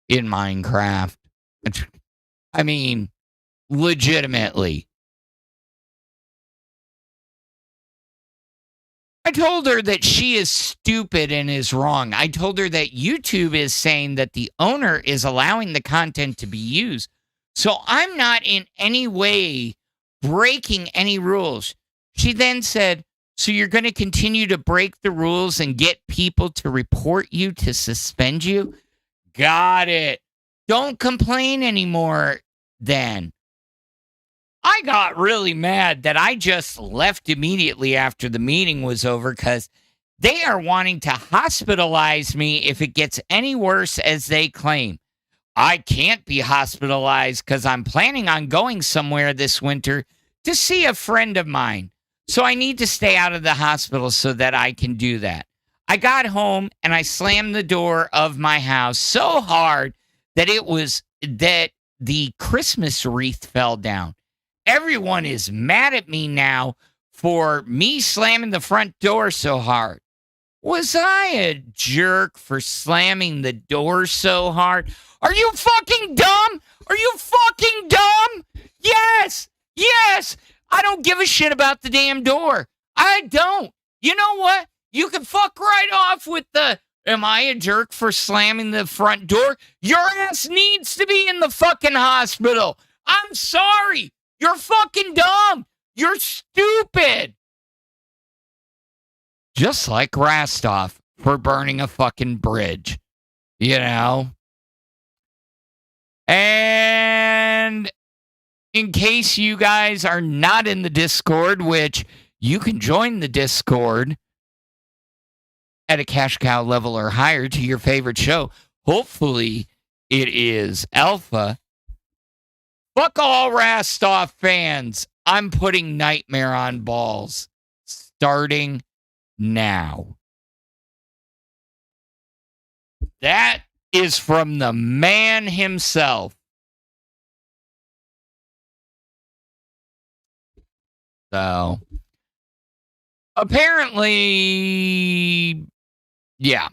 In Minecraft. I mean, legitimately. I told her that she is stupid and is wrong. I told her that YouTube is saying that the owner is allowing the content to be used. So I'm not in any way breaking any rules. She then said, so you're going to continue to break the rules and get people to report you to suspend you? Got it. Don't complain anymore then. I got really mad that I just left immediately after the meeting was over because they are wanting to hospitalize me if it gets any worse, as they claim. I can't be hospitalized because I'm planning on going somewhere this winter to see a friend of mine. So I need to stay out of the hospital so that I can do that. I got home and I slammed the door of my house so hard that the Christmas wreath fell down. Everyone is mad at me now for me slamming the front door so hard. Was I a jerk for slamming the door so hard? Are you fucking dumb? Are you fucking dumb? Yes. Yes. I don't give a shit about the damn door. I don't. You know what? You can fuck right off with the, am I a jerk for slamming the front door? Your ass needs to be in the fucking hospital. I'm sorry. You're fucking dumb. You're stupid. Just like Rastov for burning a fucking bridge. You know? And in case you guys are not in the Discord, which you can join the Discord at a cash cow level or higher to your favorite show. Hopefully it is Alpha. Fuck all Rastov fans. I'm putting Nightmare on balls starting now. That is from the man himself. So, apparently, yeah.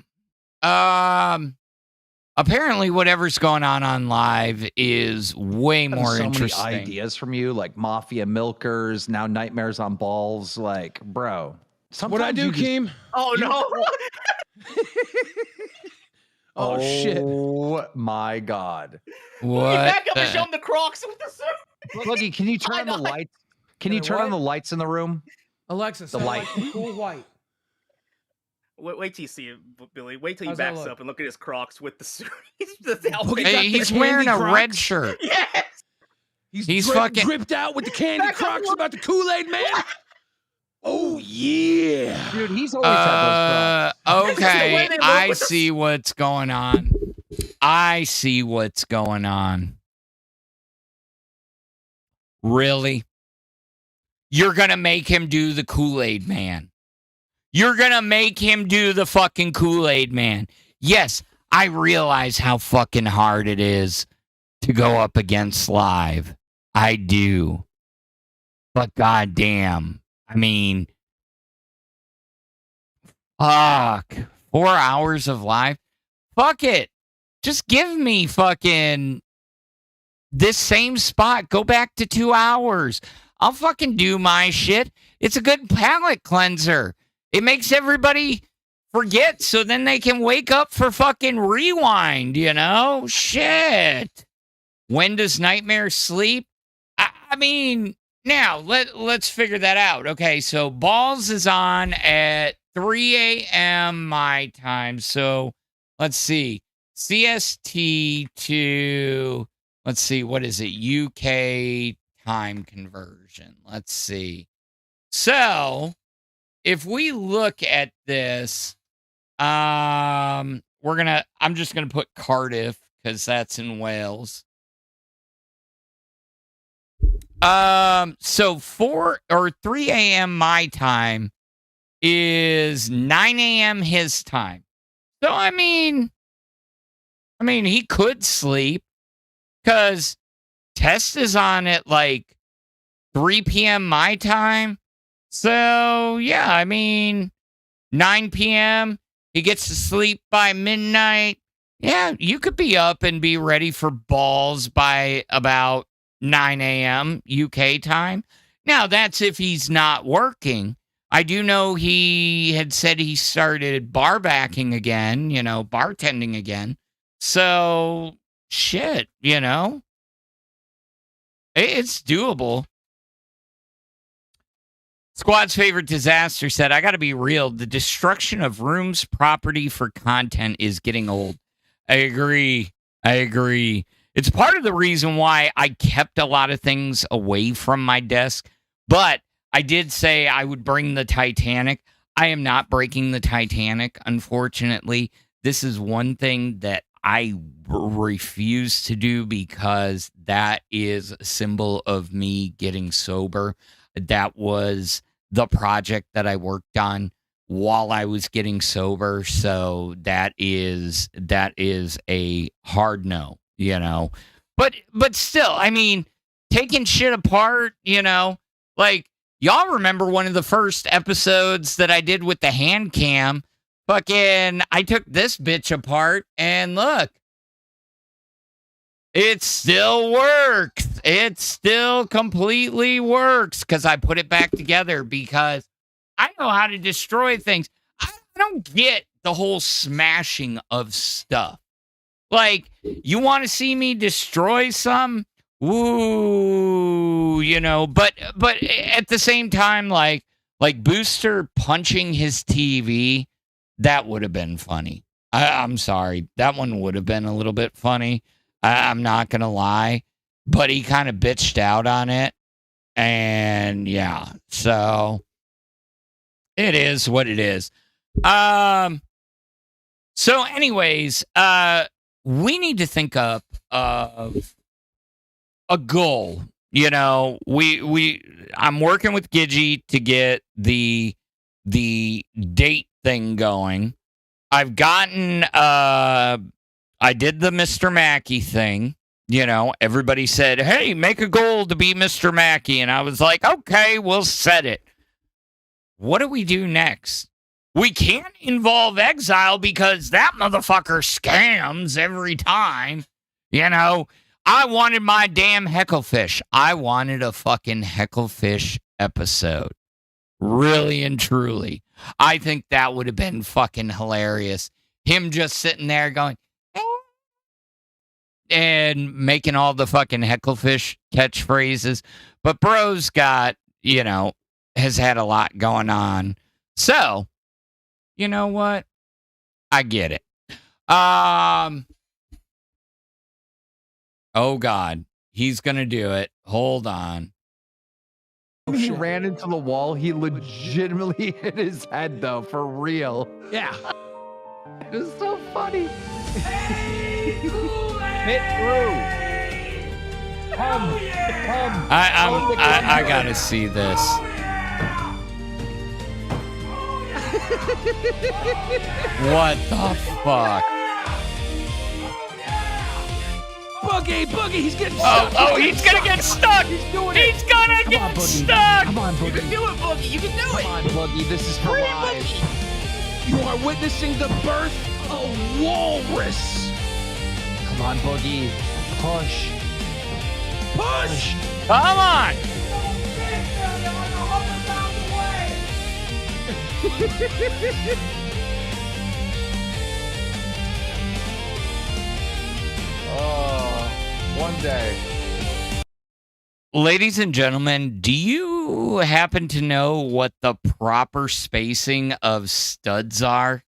Apparently, whatever's going on live is way more so interesting. Many ideas from you, like Mafia Milkers, now Nightmares on Balls. Like, bro. What'd I do, Keem? Oh, no. Oh, shit. Oh, my God. What? Back up and show him the Crocs with the suit. Logie, can you turn on the lights? Can you turn on the lights in the room? Alexa, the set light. like cool white. Wait till you see it, Billy. Wait till he How's that backs look? up and look at his Crocs with the suit. He's Hey, he's wearing a red Crocs. shirt. Yes. He's fucking dripped out with the candy Crocs about the Kool-Aid man. Oh yeah, dude. He's always had those Crocs. Okay, I see what's going on. I see what's going on. Really? You're gonna make him do the Kool-Aid man. You're gonna make him do the fucking Kool-Aid man. Yes, I realize how fucking hard it is to go up against live. I do. But goddamn, I mean, fuck. 4 hours of live? Fuck it. Just give me fucking this same spot. Go back to 2 hours. I'll fucking do my shit. It's a good palate cleanser. It makes everybody forget so then they can wake up for fucking rewind, you know? Shit. When does Nightmare sleep? I mean, now let's figure that out. Okay, so Balls is on at 3 a.m. my time. So let's see. CST to, let's see, what is it? UK time conversion. Let's see. So if we look at this, I'm just gonna put Cardiff because that's in Wales. So 4 or 3 a.m. my time is 9 a.m. his time. So I mean, he could sleep because Test is on at like 3 p.m. my time. So yeah, I mean, 9 p.m. he gets to sleep by midnight. Yeah, you could be up and be ready for Balls by about 9 a.m. UK time. Now, that's if he's not working. I do know he had said he started bar backing again, bartending again. So, shit, it's doable. Squad's favorite disaster said, I got to be real. The destruction of rooms property for content is getting old. I agree. It's part of the reason why I kept a lot of things away from my desk. But I did say I would bring the Titanic. I am not breaking the Titanic, unfortunately. This is one thing that I refuse to do because that is a symbol of me getting sober. That was the project that I worked on while I was getting sober. So that is a hard no, But still, I mean, taking shit apart, like y'all remember one of the first episodes that I did with the hand cam. Fucking, I took this bitch apart and look, it still works. It still completely works because I put it back together because I know how to destroy things. I don't get the whole smashing of stuff. Like, you want to see me destroy some? Ooh, but at the same time, like Booster punching his TV, that would have been funny. I'm sorry. That one would have been a little bit funny. I'm not going to lie. But he kind of bitched out on it. And yeah, so it is what it is. So anyways, we need to think up of a goal. I'm working with Gidgy to get the date thing going. I've gotten I did the Mr. Mackey thing. Everybody said, hey, make a goal to be Mr. Mackey. And I was like, okay, we'll set it. What do we do next? We can't involve Exile because that motherfucker scams every time. I wanted my damn Hecklefish. I wanted a fucking Hecklefish episode. Really and truly. I think that would have been fucking hilarious. Him just sitting there going, and making all the fucking Hecklefish catchphrases. But bro's got, has had a lot going on. So, you know what? I get it. Oh, God. He's going to do it. Hold on. He ran into the wall. He legitimately hit his head, though, for real. Yeah. It was so funny. Hit through. Come. I gotta see this. What the fuck? Boogie, he's getting stuck. Oh, he's gonna get stuck. He's doing it. He's gonna get stuck. Come on, You Boogie. can do it, Boogie. You can do it. Come on, Boogie. This is for live. You are witnessing the birth of Walrus. Come on, Boogie. Push. Come on. Oh, one day. Ladies and gentlemen, do you happen to know what the proper spacing of studs are?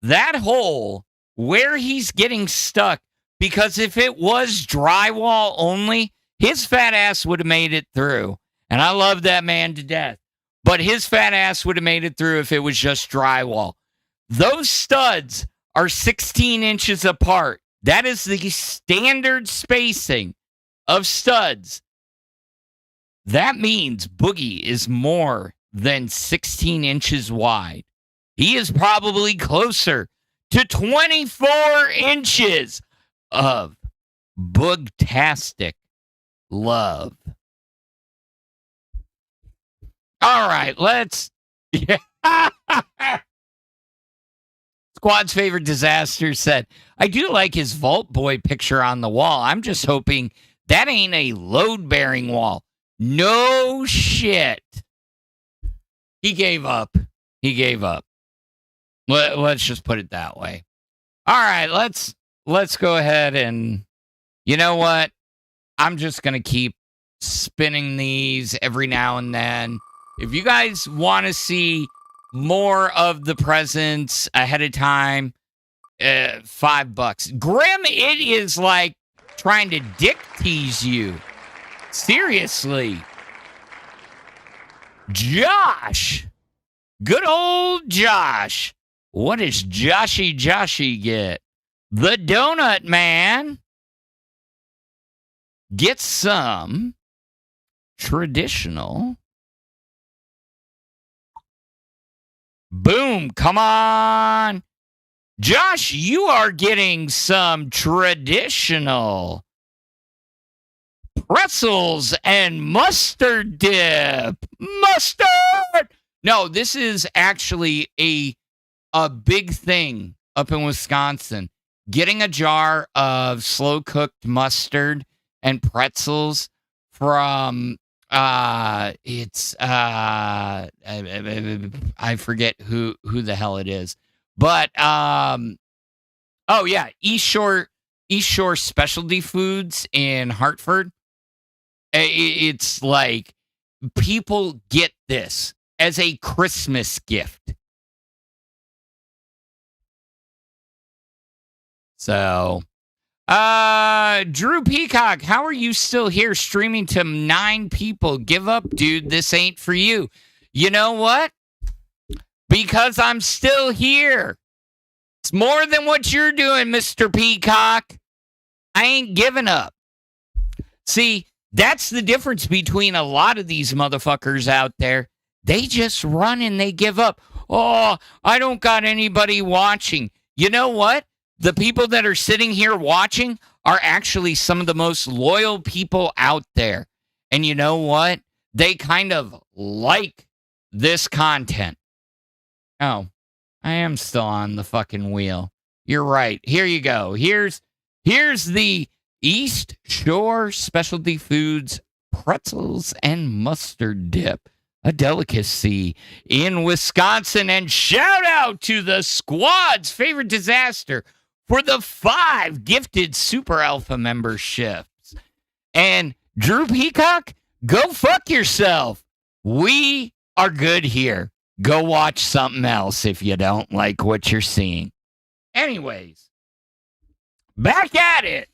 That hole where he's getting stuck, because if it was drywall only, his fat ass would have made it through. And I love that man to death. But his fat ass would have made it through if it was just drywall. Those studs are 16 inches apart. That is the standard spacing of studs. That means Boogie is more than 16 inches wide. He is probably closer to 24 inches of boogtastic love. All right, let's... Squad's favorite disaster said, I do like his Vault Boy picture on the wall. I'm just hoping that ain't a load-bearing wall. No shit. He gave up. He gave up. Let's just put it that way. All right, let's go ahead and, you know what? I'm just going to keep spinning these every now and then. If you guys want to see more of the presents ahead of time, $5. Grim, it is like trying to dick tease you. Seriously. Josh. Good old Josh. What does Joshy get? The Donut Man. Get some traditional. Boom. Come on. Josh, you are getting some traditional pretzels and mustard dip. Mustard! No, this is actually a big thing up in Wisconsin. Getting a jar of slow-cooked mustard and pretzels from I forget who the hell it is. But oh yeah, East Shore Specialty Foods in Hartford. It's like people get this as a Christmas gift. So, Drew Peacock, how are you still here streaming to 9 people? Give up, dude. This ain't for you. You know what? Because I'm still here. It's more than what you're doing, Mr. Peacock. I ain't giving up. See, that's the difference between a lot of these motherfuckers out there. They just run and they give up. Oh, I don't got anybody watching. You know what? The people that are sitting here watching are actually some of the most loyal people out there. And you know what? They kind of like this content. Oh, I am still on the fucking wheel. You're right. Here you go. Here's the East Shore Specialty Foods pretzels and mustard dip, a delicacy in Wisconsin. And shout out to the squad's favorite disaster for the 5 gifted Super Alpha memberships. And Drew Peacock, go fuck yourself. We are good here. Go watch something else if you don't like what you're seeing. Anyways, back at it.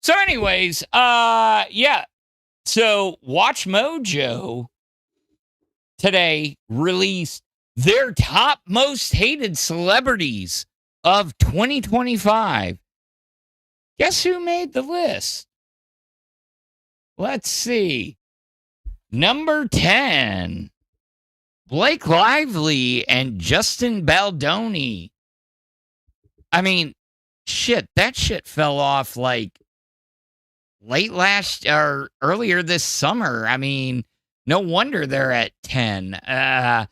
So anyways, yeah. So Watch Mojo today released their top most hated celebrities of 2025. Guess who made the list? Let's see. Number 10, Blake Lively and Justin Baldoni. I mean, shit, that shit fell off like late last or earlier this summer. I mean, no wonder they're at 10. I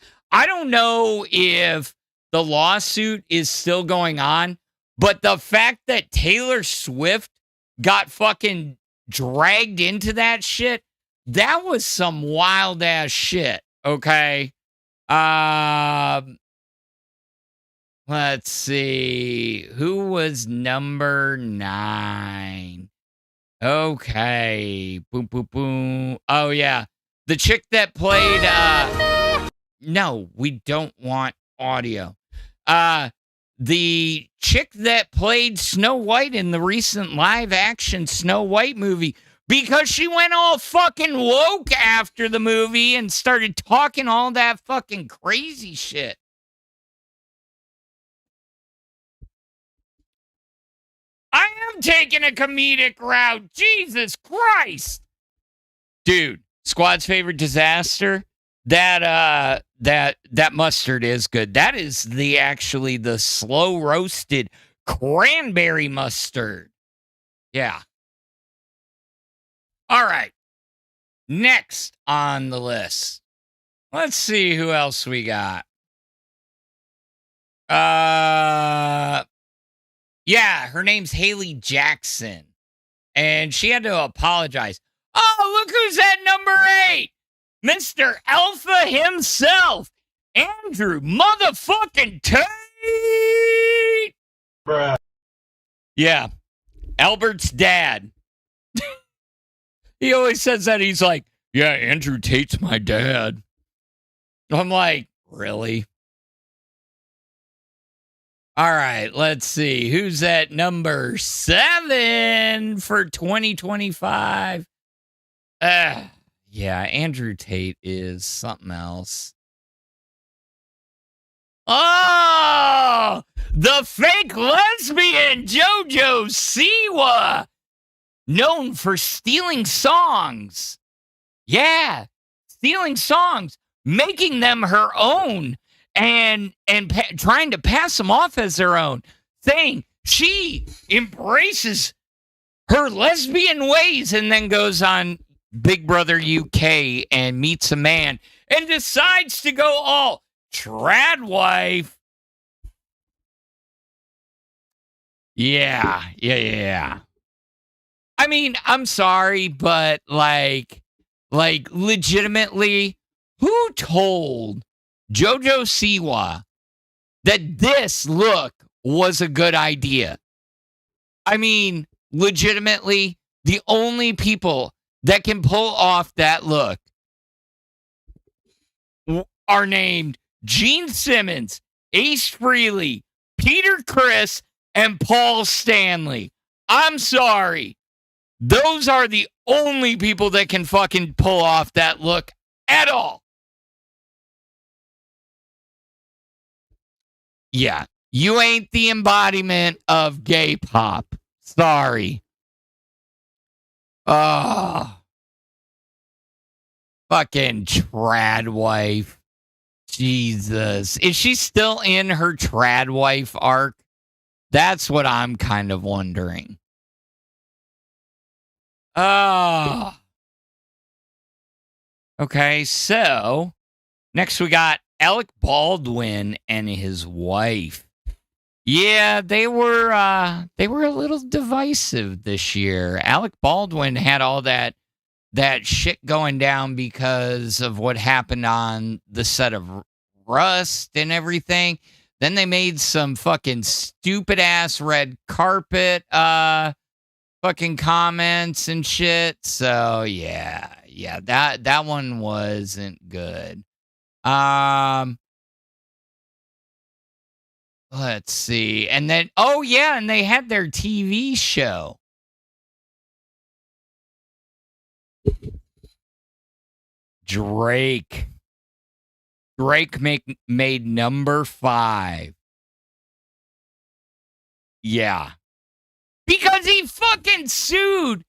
don't know if the lawsuit is still going on, but the fact that Taylor Swift got fucking dragged into that shit, that was some wild ass shit. Okay. Let's see. Who was number 9? Okay. Boom, boom, boom. Oh, yeah. The chick that played, no, we don't want audio. The chick that played Snow White in the recent live action Snow White movie, because she went all fucking woke after the movie and started talking all that fucking crazy shit. I am taking a comedic route. Jesus Christ. Dude, squad's favorite disaster. That mustard is good. That is actually the slow roasted cranberry mustard. Yeah. All right. Next on the list. Let's see who else we got. Yeah, her name's Haley Jackson. And she had to apologize. Oh, look who's at number 8. Mr. Alpha himself, Andrew motherfucking Tate. Bruh. Yeah, Albert's dad. He always says that. He's like, yeah, Andrew Tate's my dad. I'm like, really? All right, let's see. Who's at number 7 for 2025? Yeah, Andrew Tate is something else. Oh, the fake lesbian JoJo Siwa, known for stealing songs. Yeah, stealing songs, making them her own, and trying to pass them off as their own, saying she embraces her lesbian ways, and then goes on Big Brother UK and meets a man and decides to go all trad wife. Yeah. I mean, I'm sorry, but like legitimately, who told JoJo Siwa that this look was a good idea? I mean, legitimately, the only people that can pull off that look are named Gene Simmons, Ace Frehley, Peter Criss, and Paul Stanley. I'm sorry. Those are the only people that can fucking pull off that look at all. Yeah, you ain't the embodiment of gay pop. Sorry. Oh. Fucking trad wife. Jesus. Is she still in her trad wife arc? That's what I'm kind of wondering. Oh. Okay, so next we got Alec Baldwin and his wife. Yeah, they were a little divisive this year. Alec Baldwin had all that shit going down because of what happened on the set of Rust and everything. Then they made some fucking stupid ass red carpet fucking comments and shit. So yeah, that one wasn't good. Let's see. And then and they had their TV show. Drake made number 5. Yeah. Because he fucking sued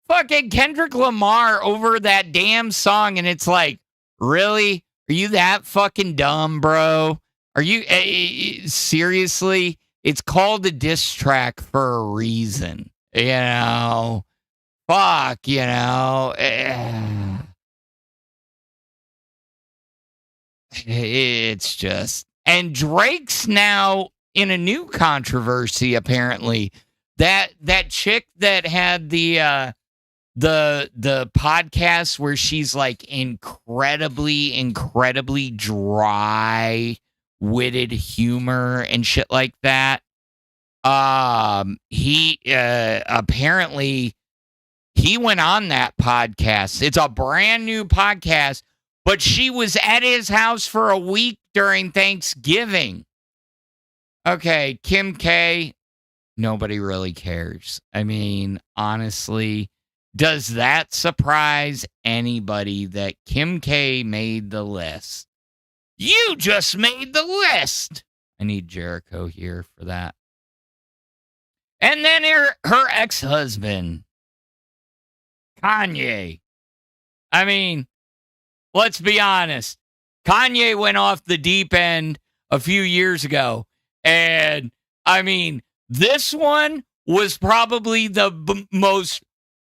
fucking Kendrick Lamar over that damn song. And it's like, really? Are you that fucking dumb, bro? Are you seriously? It's called a diss track for a reason. You know? Fuck, you know? It's just... And Drake's now in a new controversy, apparently. That chick that had the podcast where she's like incredibly dry witted humor and shit like that. He apparently he went on that podcast. It's a brand new podcast, but she was at his house for a week during Thanksgiving. Okay, Kim K, nobody really cares. I mean, honestly, does that surprise anybody that Kim K made the list? You just made the list. I need Jericho here for that. And then her ex-husband, Kanye. I mean, let's be honest. Kanye went off the deep end a few years ago. And, I mean, this one was probably the most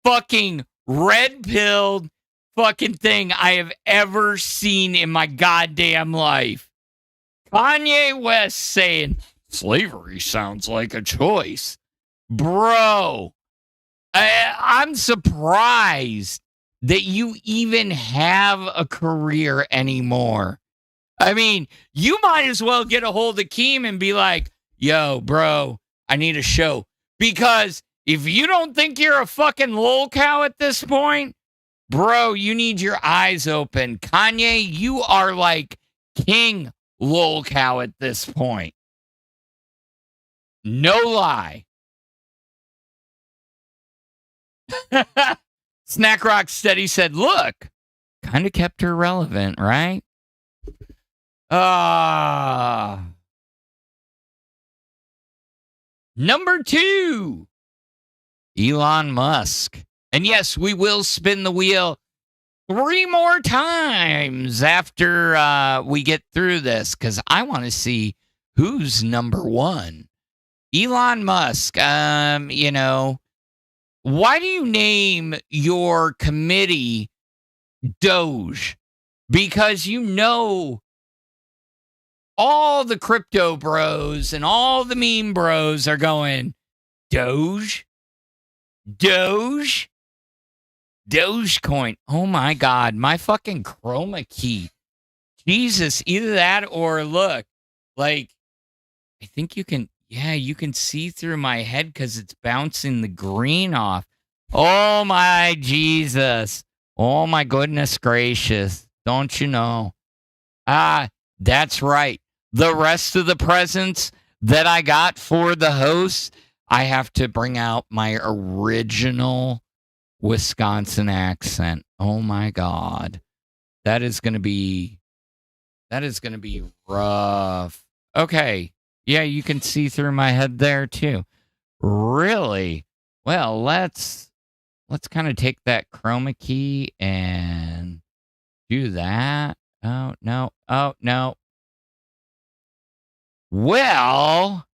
fucking red-pilled fucking thing I have ever seen in my goddamn life. Kanye West saying, slavery sounds like a choice. Bro, I'm surprised that you even have a career anymore. I mean, you might as well get a hold of Keem and be like, yo, bro, I need a show. Because if you don't think you're a fucking lolcow at this point, bro, you need your eyes open. Kanye, you are like King Lolcow at this point. No lie. Snack Rock Steady said, look, kind of kept her relevant, right? Number 2, Elon Musk. And yes, we will spin the wheel 3 more times after we get through this, because I want to see who's number 1. Elon Musk, you know, why do you name your committee Doge? Because you know all the crypto bros and all the meme bros are going, Doge? Doge? Dogecoin. Oh my God, my fucking chroma key. Jesus, either that or look, like, I think you can, yeah, you can see through my head because it's bouncing the green off. Oh my Jesus. Oh my goodness gracious. Don't you know? That's right. The rest of the presents that I got for the host, I have to bring out my original Wisconsin accent. Oh my God. That is going to be rough. Okay. Yeah, you can see through my head there too. Really? Well, let's kind of take that chroma key and do that. Oh, no. Oh, no. Well,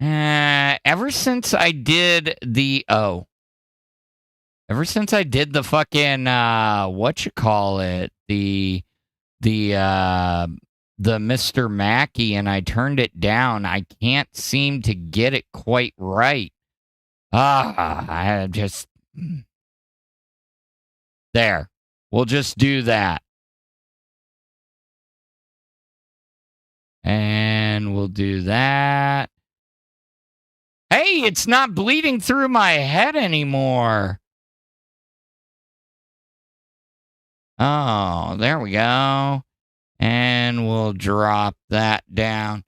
ever since I did the fucking the Mr. Mackey, and I turned it down, I can't seem to get it quite right. I just there. We'll just do that. And we'll do that. Hey, it's not bleeding through my head anymore. Oh, there we go. And we'll drop that down.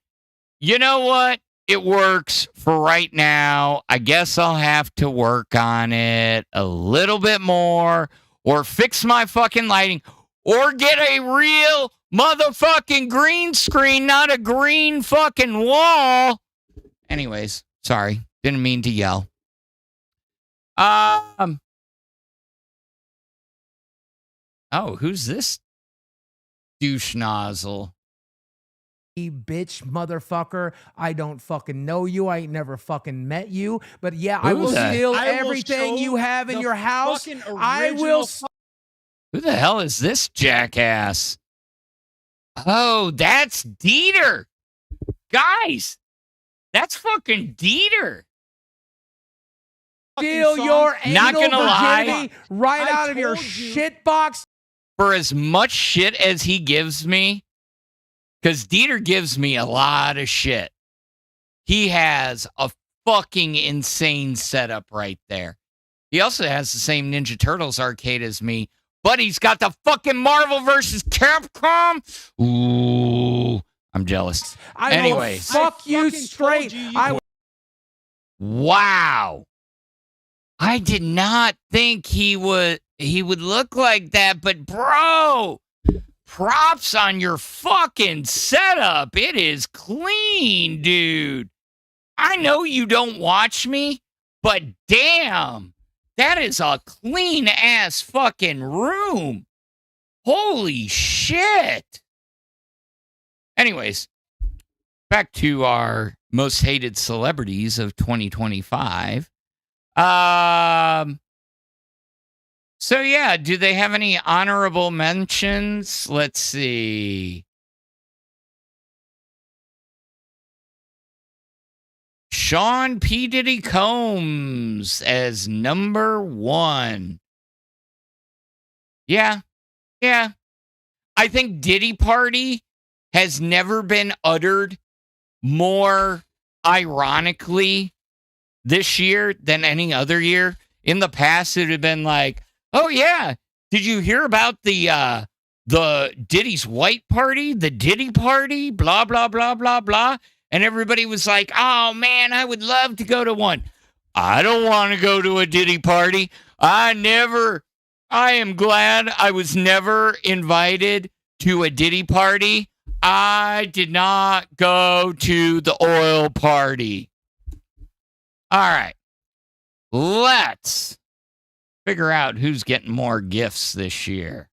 You know what? It works for right now. I guess I'll have to work on it a little bit more, or fix my fucking lighting, or get a real motherfucking green screen, not a green fucking wall. Anyways, sorry. Didn't mean to yell. Oh, who's this douche nozzle? Bitch, motherfucker. I don't fucking know you. I ain't never fucking met you. But yeah, I will steal everything you have in your house. I will. Who the hell is this jackass? Oh, that's Dieter. Guys, that's fucking Dieter. Steal your Not anal gonna lie, virginity right out of your shit box. For as much shit as he gives me, because Dieter gives me a lot of shit, he has a fucking insane setup right there. He also has the same Ninja Turtles arcade as me, but he's got the fucking Marvel vs. Capcom. Ooh, I'm jealous. Anyways. Fuck you straight. Wow. I did not think he would look like that, but bro, props on your fucking setup. It is clean, dude. I know you don't watch me, but damn, that is a clean ass fucking room. Holy shit. Anyways, back to our most hated celebrities of 2025. So yeah, do they have any honorable mentions? Let's see. Sean P. Diddy Combs as number 1. Yeah. I think Diddy Party has never been uttered more ironically this year than any other year. In the past, it would have been like, oh yeah, did you hear about the Diddy's white party, the Diddy party, blah, blah, blah, blah, blah. And everybody was like, oh man, I would love to go to one. I don't want to go to a Diddy party. I am glad I was never invited to a Diddy party. I did not go to the oil party. All right. Let's figure out who's getting more gifts this year.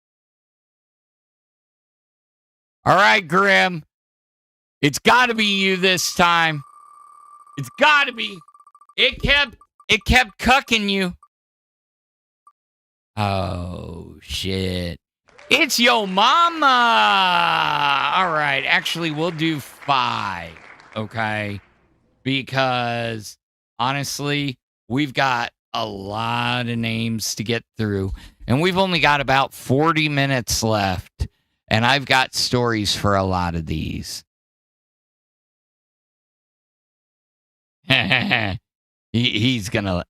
All right, Grim. It's got to be you this time. It's got to be. It kept cucking you. Oh, shit. It's yo mama. All right. Actually, we'll do 5. Okay. Because honestly, we've got a lot of names to get through. And we've only got about 40 minutes left. And I've got stories for a lot of these. He's gonna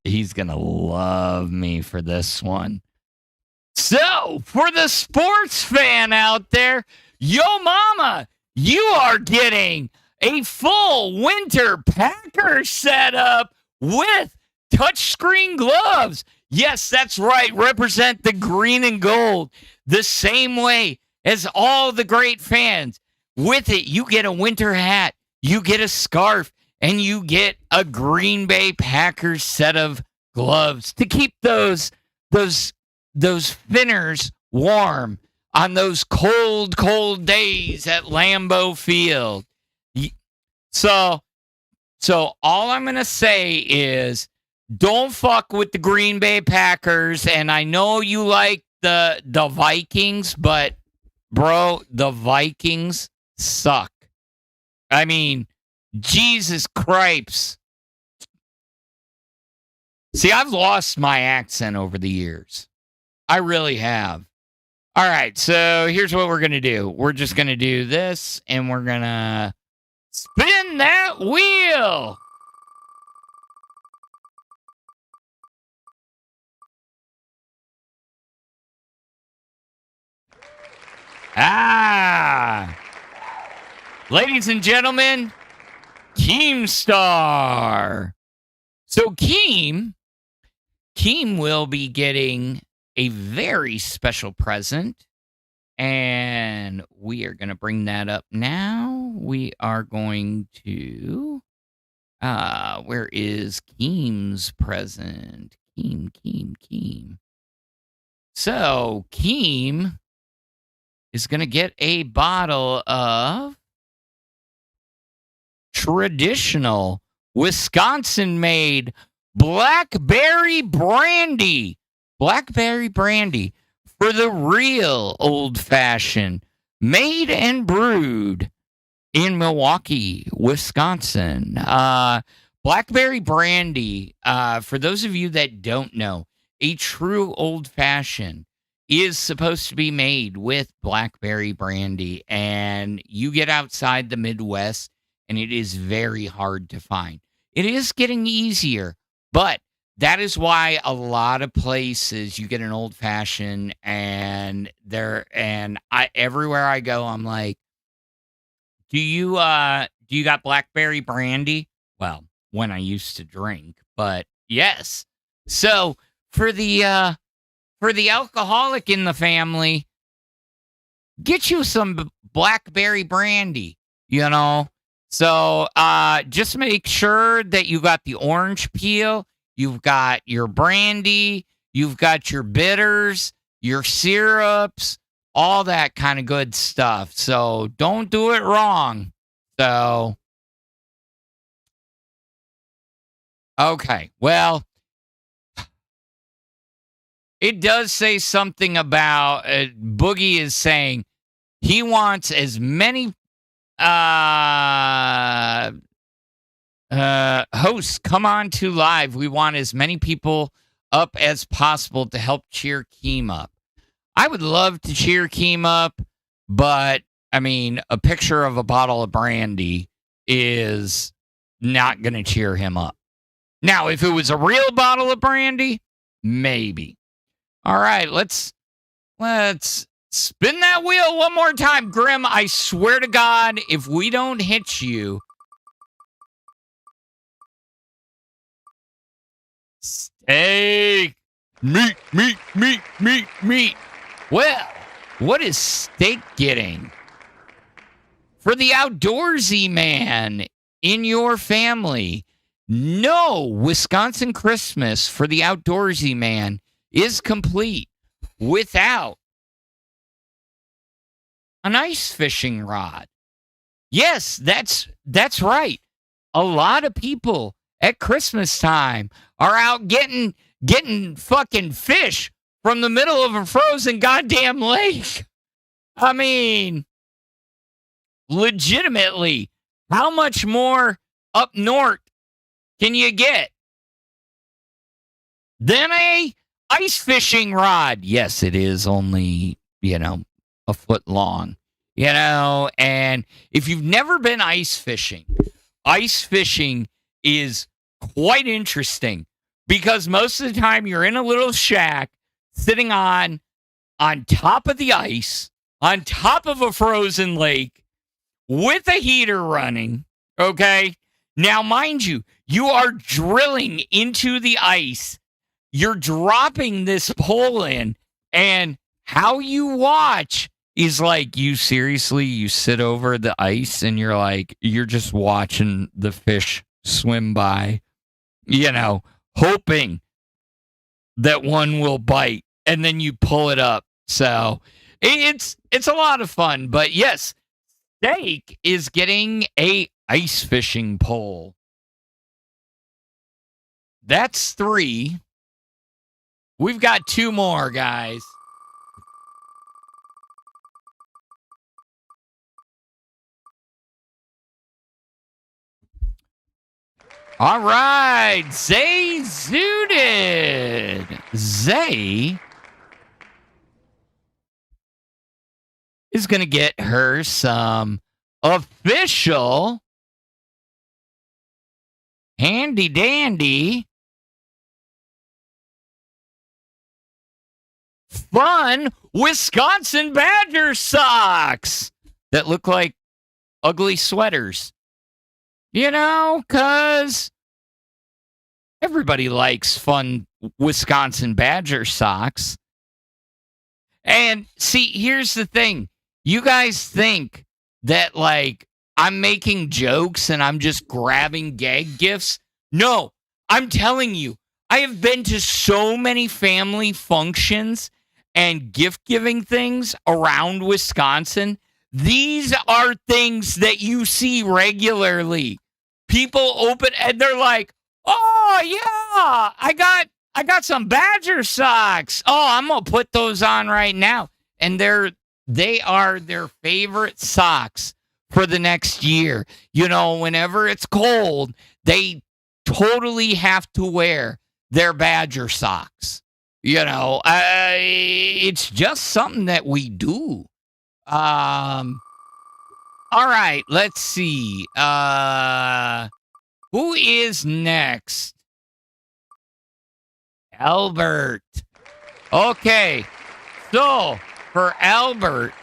love me for this one. So, for the sports fan out there, yo mama, you are getting a full winter Packers setup with touchscreen gloves. Yes, that's right. Represent the green and gold the same way as all the great fans. With it, you get a winter hat, you get a scarf, and you get a Green Bay Packers set of gloves to keep those finners warm on those cold days at Lambeau Field. So all I'm going to say is don't fuck with the Green Bay Packers. And I know you like the Vikings, but bro, the Vikings suck. I mean, Jesus Christ. See, I've lost my accent over the years. I really have. All right, so here's what we're going to do. We're just going to do this, and we're going to spin that wheel. Ladies and gentlemen, Keemstar. So Keem will be getting a very special present, and we are going to bring that up now. We are going to, where is Keem's present? Keem. So Keem is going to get a bottle of traditional Wisconsin-made blackberry brandy. Blackberry brandy for the real old-fashioned, made and brewed in Milwaukee, Wisconsin. Blackberry brandy, for those of you that don't know, a true old-fashioned is supposed to be made with blackberry brandy, and you get outside the Midwest, and it is very hard to find. It is getting easier, but that is why a lot of places you get an old fashioned, and everywhere I go, I'm like, do you got blackberry brandy? Well, when I used to drink, but yes. So for the alcoholic in the family, get you some blackberry brandy, you know. So just make sure that you got the orange peel, you've got your brandy, you've got your bitters, your syrups, all that kind of good stuff. So don't do it wrong. So, okay, well, it does say something about Boogie is saying he wants as many Hosts, come on to live. We want as many people up as possible to help cheer Keem up. I would love to cheer Keem up, but I mean, a picture of a bottle of brandy is not going to cheer him up. Now, if it was a real bottle of brandy, maybe. All right, let's spin that wheel one more time. Grim, I swear to God, if we don't hit you, steak, meat, meat, meat, meat, meat. Well, what is steak getting? For the outdoorsy man in your family, no, Wisconsin Christmas for the outdoorsy man is complete without an ice fishing rod. Yes, that's right. A lot of people at Christmas time are out getting fucking fish from the middle of a frozen goddamn lake. I mean, legitimately, how much more up north can you get than a ice fishing rod? Yes, it is only, a foot long, and if you've never been ice fishing is quite interesting because most of the time you're in a little shack sitting on top of the ice, on top of a frozen lake with a heater running, okay? Now, mind you, you are drilling into the ice. You're dropping this pole in, and how you watch is like you sit over the ice and you're just watching the fish swim by, hoping that one will bite, and then you pull it up. So it's a lot of fun. But yes, steak is getting a ice fishing pole. That's 3. We've got 2 more, guys. All right, Zay zooted. Zay is going to get her some official handy dandy fun Wisconsin Badger socks that look like ugly sweaters. Because everybody likes fun Wisconsin Badger socks. And see, here's the thing. You guys think that, I'm making jokes and I'm just grabbing gag gifts. No, I'm telling you, I have been to so many family functions and gift-giving things around Wisconsin. These are things that you see regularly. People open and they're like, "Oh yeah, I got some Badger socks. Oh, I'm gonna put those on right now." And they are their favorite socks for the next year. Whenever it's cold, they totally have to wear their Badger socks. It's just something that we do. All right, let's see. Who is next? Albert. Okay. So, for Albert,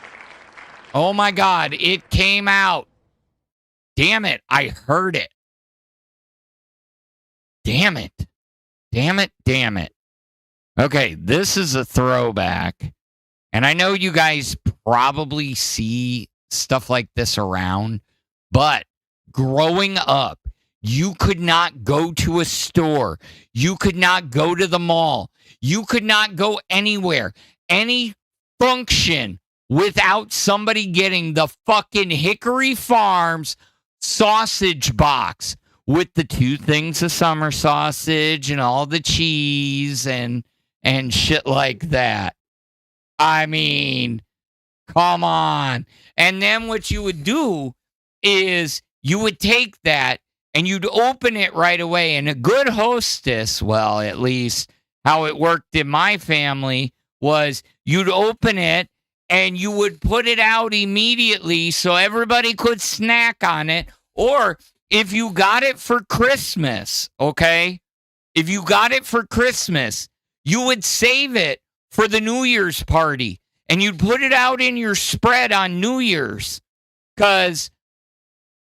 oh my God, it came out. Damn it, I heard it. Damn it. Damn it, damn it. Okay, this is a throwback. And I know you guys probably see stuff like this around, but growing up, you could not go to a store. You could not go to the mall. You could not go anywhere, any function, without somebody getting the fucking Hickory Farms sausage box with the 2 things of summer sausage and all the cheese and shit like that. I mean, come on. And then what you would do is you would take that and you'd open it right away. And a good hostess, well, at least how it worked in my family, was you'd open it and you would put it out immediately so everybody could snack on it. Or if you got it for Christmas, okay? If you got it for Christmas, you would save it for the New Year's party. And you'd put it out in your spread on New Year's. Because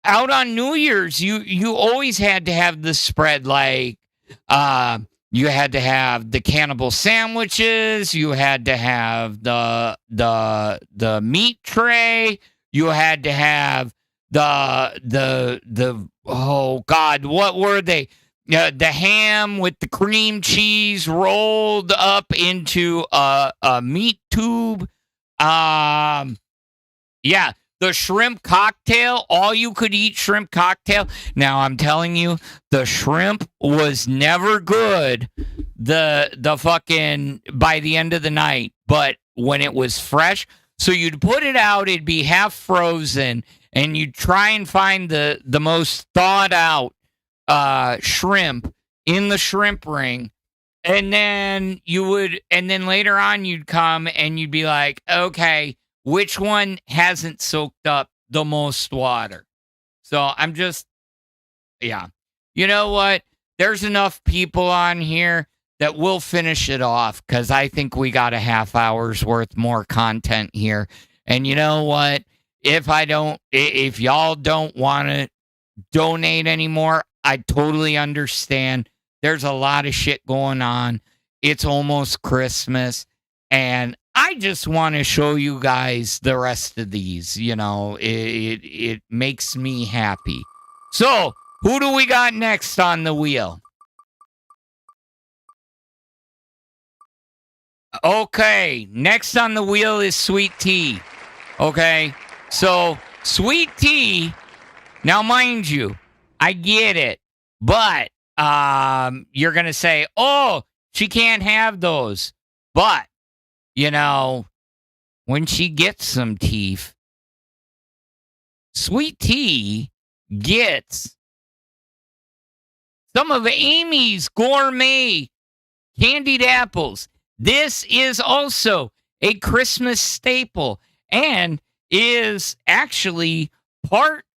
out on New Year's, you always had to have the spread, like you had to have the cannibal sandwiches, you had to have the meat tray, you had to have the oh God, what were they? The ham with the cream cheese rolled up into a meat tube. Yeah, the shrimp cocktail, all you could eat shrimp cocktail. Now I'm telling you, the shrimp was never good. The fucking by the end of the night, but when it was fresh, so you'd put it out, it'd be half frozen, and you'd try and find the most thawed out shrimp in the shrimp ring. And then later on you'd come and you'd be like, okay, which one hasn't soaked up the most water? So I'm just, yeah. You know what? There's enough people on here that we'll finish it off because I think we got a half hour's worth more content here. And you know what? If y'all don't want to donate anymore, I totally understand. There's a lot of shit going on. It's almost Christmas. And I just want to show you guys the rest of these. You know, it makes me happy. So, who do we got next on the wheel? Okay, next on the wheel is Sweet Tea. Okay, so Sweet Tea, now mind you, I get it, but you're going to say, oh, she can't have those. But, you know, when she gets some teeth, Sweet Tea gets some of Amy's gourmet candied apples. This is also a Christmas staple and is actually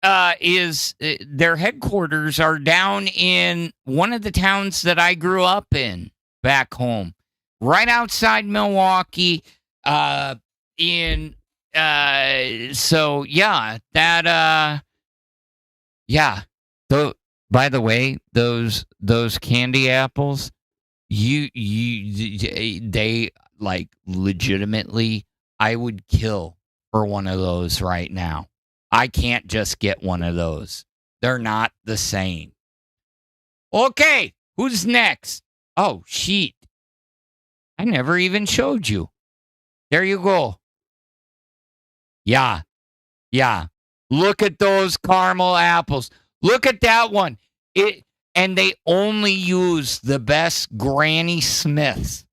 their headquarters are down in one of the towns that I grew up in back home, right outside Milwaukee. So yeah, by the way, those candy apples, they like legitimately, I would kill for one of those right now. I can't just get one of those. They're not the same. Okay, who's next? Oh, shit. I never even showed you. There you go. Yeah. Look at those caramel apples. Look at that one. And they only use the best Granny Smiths.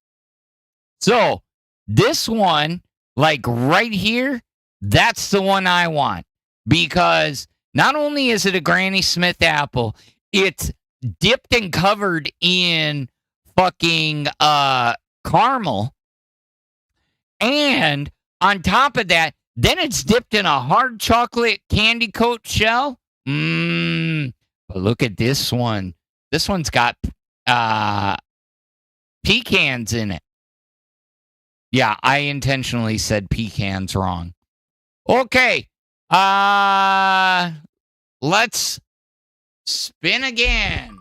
So, this one, like right here, that's the one I want. Because not only is it a Granny Smith apple, it's dipped and covered in fucking caramel. And on top of that, then it's dipped in a hard chocolate candy coat shell. But look at this one. This one's got pecans in it. Yeah, I intentionally said pecans wrong. Okay. Let's spin again.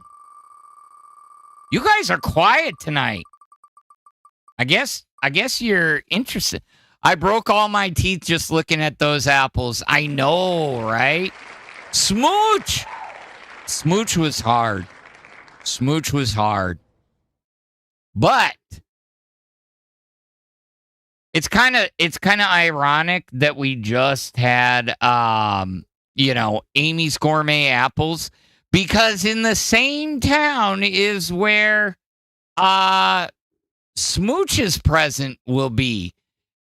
You guys are quiet tonight. I guess you're interested. I broke all my teeth just looking at those apples. I know, right? Smooch was hard. But it's kind of ironic that we just had Amy's Gourmet Apples, because in the same town is where Smooch's present will be.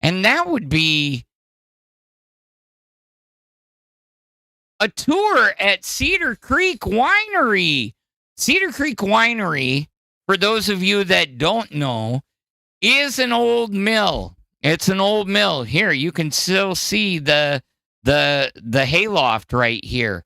And that would be a tour at Cedar Creek Winery. Cedar Creek Winery, for those of you that don't know, is an old mill. It's an old mill. Here, you can still see the hayloft right here.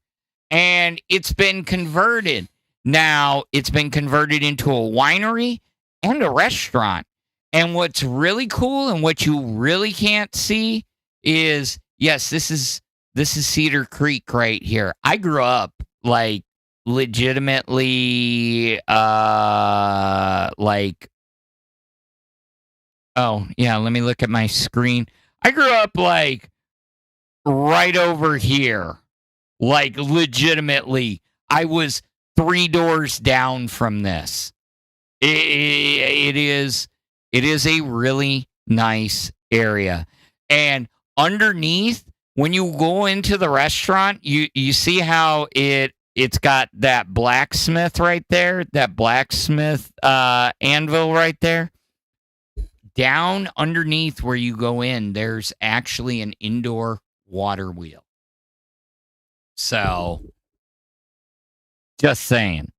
And it's been converted. Now, it's been converted into a winery and a restaurant. And what's really cool and what you really can't see is, yes, this is Cedar Creek right here. I grew up like legitimately like, oh yeah, let me look at my screen. I grew up like right over here. Like legitimately, I was 3 doors down from this. It is a really nice area. And underneath, when you go into the restaurant, you see how it's got that blacksmith right there, that blacksmith anvil right there. Down underneath where you go in, there's actually an indoor water wheel. So, just saying.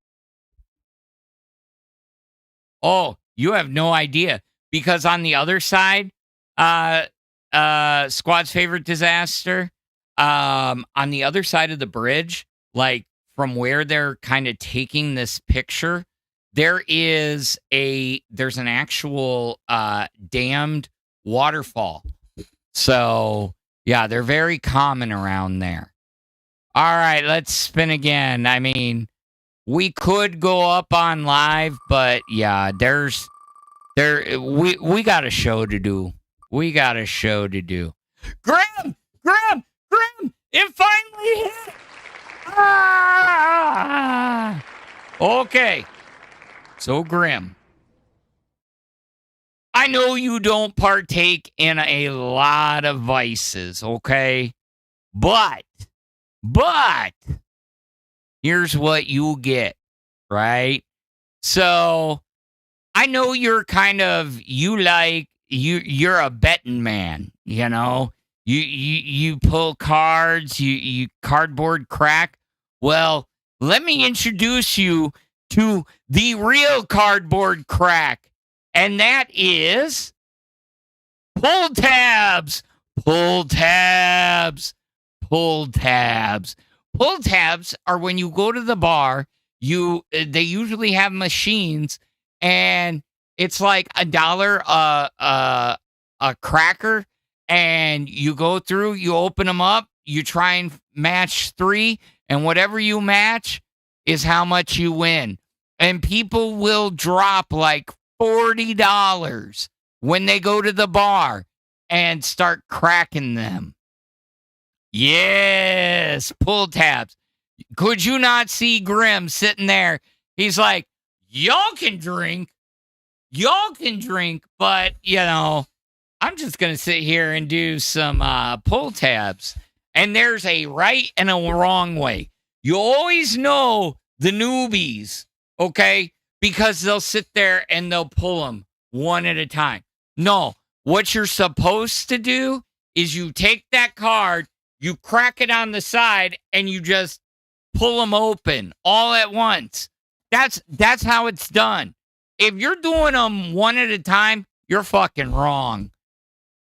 Oh, you have no idea. Because on the other side, Squad's favorite disaster, on the other side of the bridge, like from where they're kind of taking this picture, there's an actual dammed waterfall. So, yeah, they're very common around there. All right, let's spin again. I mean, we could go up on live, but yeah, we got a show to do. We got a show to do. Graham! It finally hit! Ah! Okay. So, Grim, I know you don't partake in a lot of vices, okay? But here's what you get, right? So I know you're you're a betting man, you know? You pull cards, you cardboard crack. Well, let me introduce you to the real cardboard crack, and that is pull tabs. Pull tabs. Pull tabs. Pull tabs are when you go to the bar, they usually have machines, and it's like $1 a cracker, and you go through, you open them up, you try and match 3, and whatever you match is how much you win. And people will drop like $40 when they go to the bar and start cracking them. Yes, pull tabs. Could you not see Grim sitting there? He's like, y'all can drink, but, you know, I'm just going to sit here and do some pull tabs. And there's a right and a wrong way. You always know the newbies, okay? Because they'll sit there and they'll pull them one at a time. No, what you're supposed to do is you take that card, you crack it on the side, and you just pull them open all at once. That's how it's done. If you're doing them one at a time, you're fucking wrong.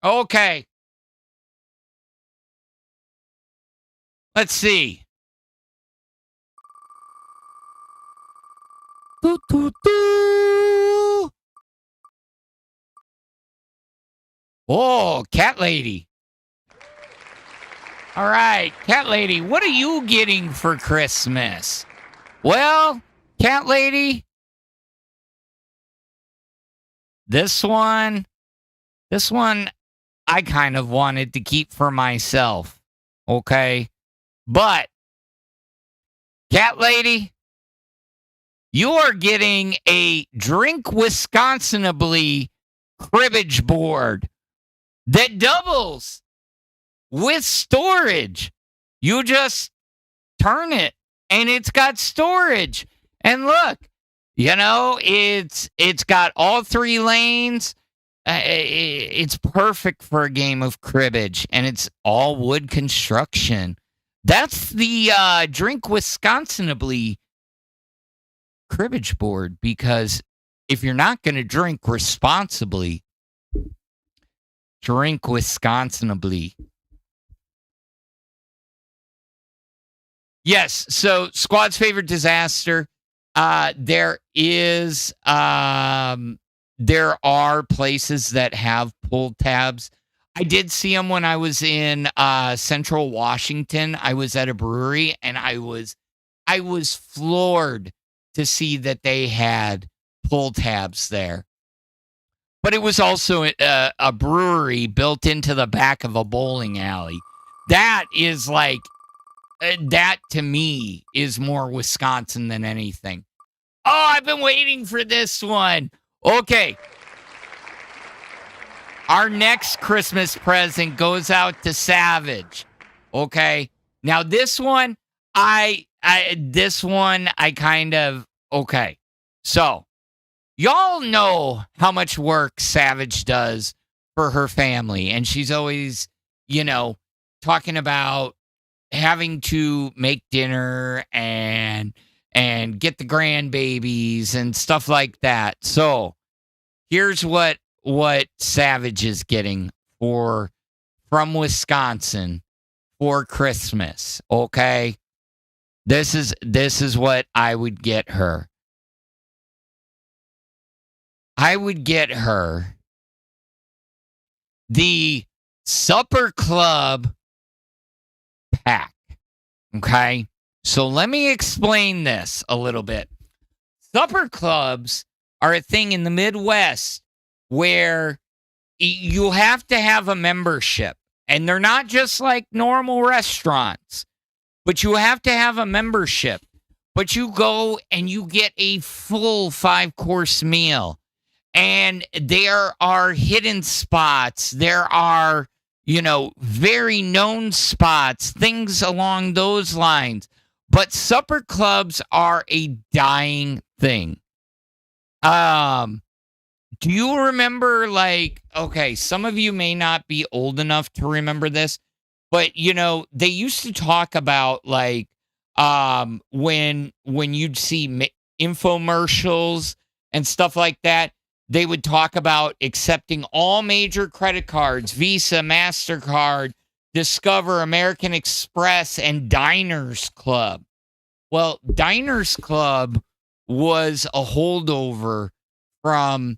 Okay. Let's see. Doo, doo, doo. Oh, cat lady. All right, cat lady, what are you getting for Christmas? Well, cat lady, this one I kind of wanted to keep for myself, okay? But, cat lady, you are getting a Drink Wisconsinably cribbage board that doubles with storage. You just turn it and it's got storage. And look, you know, it's got all 3 lanes. It's perfect for a game of cribbage, and it's all wood construction. That's the Drink Wisconsinably cribbage board, because if you're not going to drink responsibly, drink Wisconsinably. Yes, so squad's favorite disaster. There are places that have pull tabs. I did see them when I was in Central Washington. I was at a brewery, and I was floored to see that they had pull tabs there. But it was also a brewery built into the back of a bowling alley. That is like, that to me is more Wisconsin than anything. Oh, I've been waiting for this one. Okay. Our next Christmas present goes out to Savage. Okay. Now this one, I kind of, okay. So, y'all know how much work Savage does for her family. And she's always, talking about having to make dinner and get the grandbabies and stuff like that. So, here's what Savage is getting from Wisconsin for Christmas. Okay? This is what I would get her. I would get her the Supper Club pack. Okay? So let me explain this a little bit. Supper clubs are a thing in the Midwest where you have to have a membership. And they're not just like normal restaurants, but you have to have a membership. But you go and you get a full 5-course meal. And there are hidden spots. There are, very known spots, things along those lines. But supper clubs are a dying thing. Do you remember, some of you may not be old enough to remember this, but, they used to talk about, when you'd see infomercials and stuff like that, they would talk about accepting all major credit cards, Visa, MasterCard, Discover, American Express, and Diners Club. Well, Diners Club was a holdover from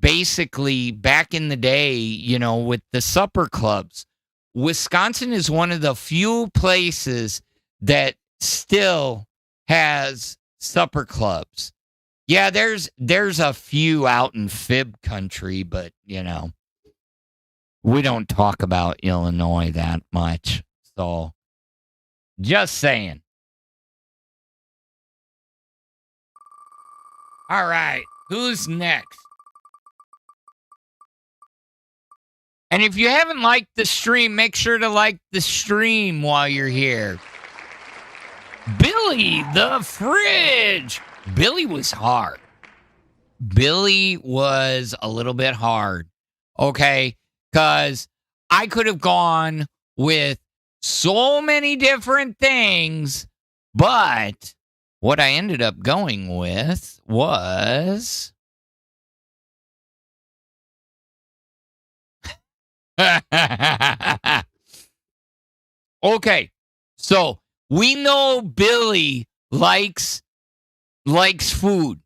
basically back in the day, with the supper clubs. Wisconsin is one of the few places that still has supper clubs. Yeah, there's a few out in Fib country, but, we don't talk about Illinois that much. So, just saying. All right, who's next? And if you haven't liked the stream, make sure to like the stream while you're here. Billy the Fridge. Billy was hard. Billy was a little bit hard. Okay? Because I could have gone with so many different things, but what I ended up going with was... Okay, so we know Billy likes food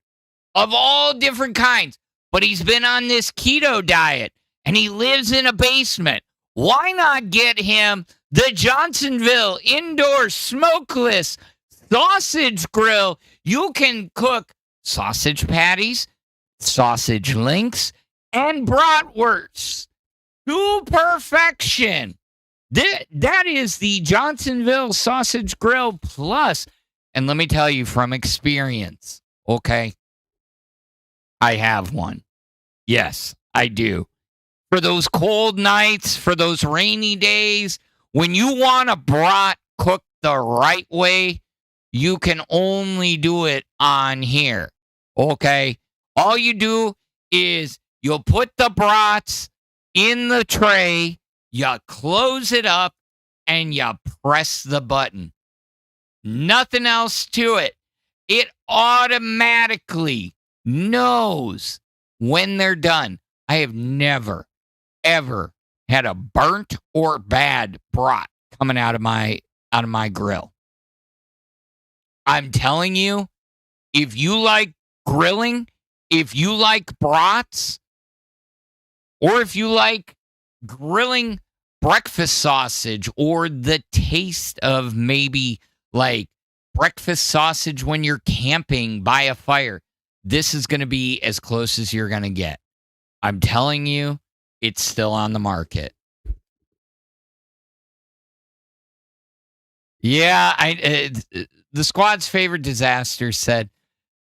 of all different kinds, but he's been on this keto diet and he lives in a basement. Why not get him the Johnsonville indoor smokeless sausage grill? You can cook sausage patties, sausage links, and bratwursts to perfection. That is the Johnsonville Sausage Grill Plus. And let me tell you from experience, okay? I have one. Yes, I do. For those cold nights, for those rainy days, when you want a brat cooked the right way, you can only do it on here, okay? All you do is you'll put the brats in the tray, you close it up, and you press the button. Nothing else to it. It automatically knows when they're done. I have never, ever had a burnt or bad brat coming out of my grill. I'm telling you, if you like grilling, if you like brats, or if you like grilling breakfast sausage or the taste of maybe like breakfast sausage when you're camping by a fire, this is going to be as close as you're going to get. I'm telling you, it's still on the market. Yeah, the squad's favorite disaster said,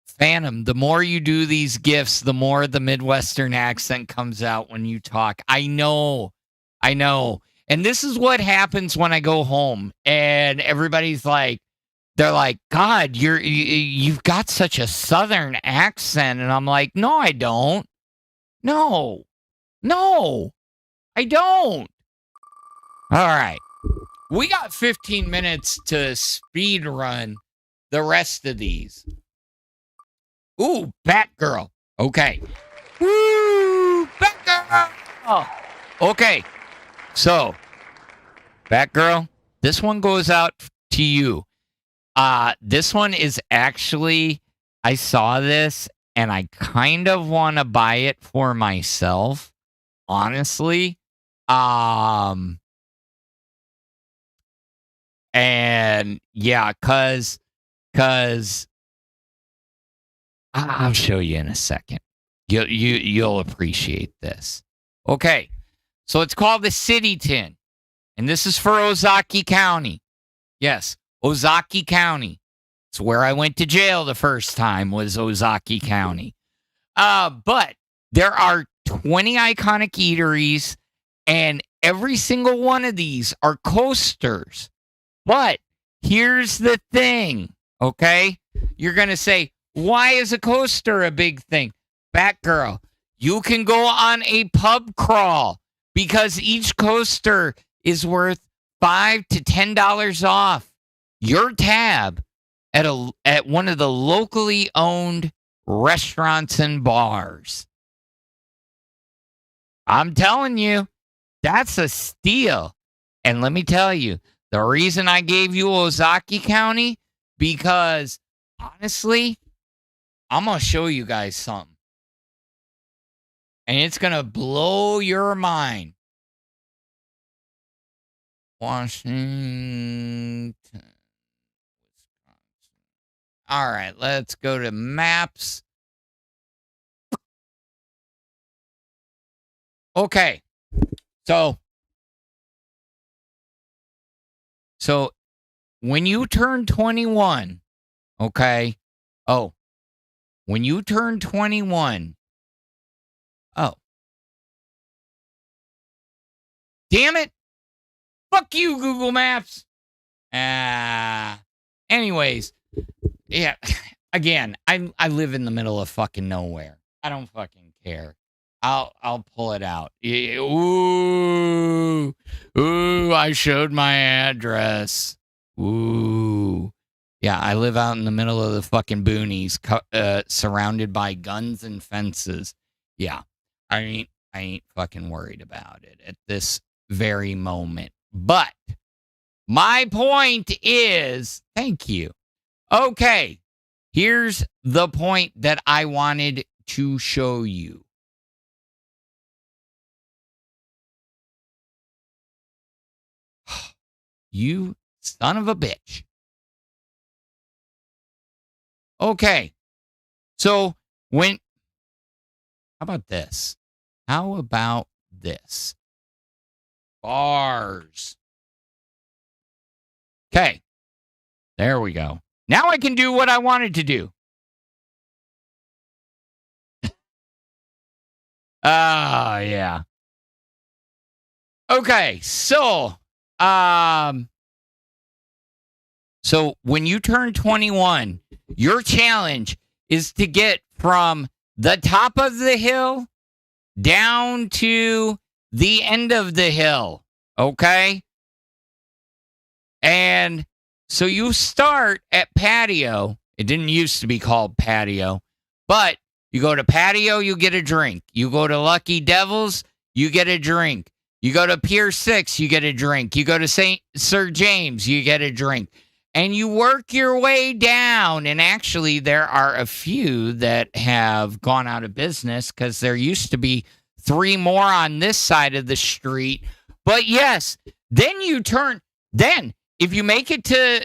Phantom, the more you do these gifts, the more the Midwestern accent comes out when you talk. I know. And this is what happens when I go home and everybody's like, they're like, God, you've got such a Southern accent. And I'm like, no, I don't. No, I don't. All right. We got 15 minutes to speed run the rest of these. Ooh, Batgirl. Okay. Woo, Batgirl. Okay. So, Batgirl, this one goes out to you. This one is actually, I saw this and I kind of want to buy it for myself, honestly. And yeah, cause I'll show you in a second. You'll appreciate this. Okay, so it's called the City Tin, and this is for Ozaki County. Yes, Ozaki County. It's where I went to jail the first time, was Ozaki County. But there are 20 iconic eateries, and every single one of these are coasters. But here's the thing, okay? You're going to say, why is a coaster a big thing? Batgirl, you can go on a pub crawl because each coaster is worth $5 to $10 off your tab at one of the locally owned restaurants and bars. I'm telling you, that's a steal. And let me tell you, the reason I gave you Ozaki County, because honestly, I'm going to show you guys something. And it's going to blow your mind. Washington, Wisconsin. All right, let's go to maps. Okay. So when you turn 21, okay? Oh, when you turn 21, oh. Damn it. Fuck you, Google Maps. Anyways, yeah, again, I live in the middle of fucking nowhere. I don't fucking care. I'll pull it out. Ooh, I showed my address. Ooh. Yeah, I live out in the middle of the fucking boonies, surrounded by guns and fences. Yeah, I ain't fucking worried about it at this very moment. But my point is, thank you. Okay, here's the point that I wanted to show you. You son of a bitch. Okay. So how about this? How about this? Bars. Okay. There we go. Now I can do what I wanted to do. Yeah. Okay, so when you turn 21, your challenge is to get from the top of the hill down to the end of the hill, okay? And so you start at Patio. It didn't used to be called Patio, but you go to Patio, you get a drink. You go to Lucky Devils, you get a drink. You go to Pier 6, you get a drink. You go to St. Sir James, you get a drink. And you work your way down. And actually, there are a few that have gone out of business because there used to be 3 more on this side of the street. But yes, then you turn. Then, if you make it to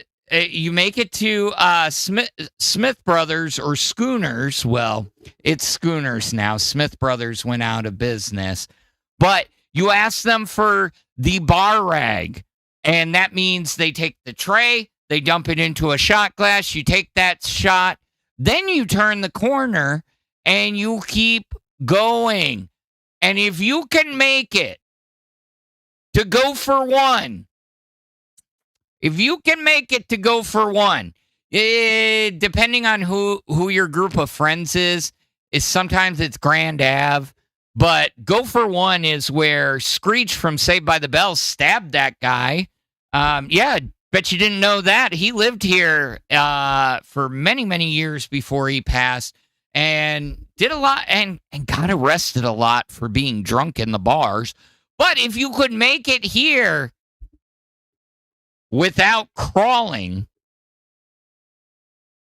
Smith Brothers or Schooners. Well, it's Schooners now. Smith Brothers went out of business. But you ask them for the bar rag, and that means they take the tray, they dump it into a shot glass, you take that shot, then you turn the corner, and you keep going. And if you can make it to go for one, depending on who your group of friends is sometimes it's Grand Ave, but go for one is where Screech from Saved by the Bell stabbed that guy. Yeah, bet you didn't know that. He lived here for many, many years before he passed and did a lot and got arrested a lot for being drunk in the bars. But if you could make it here without crawling,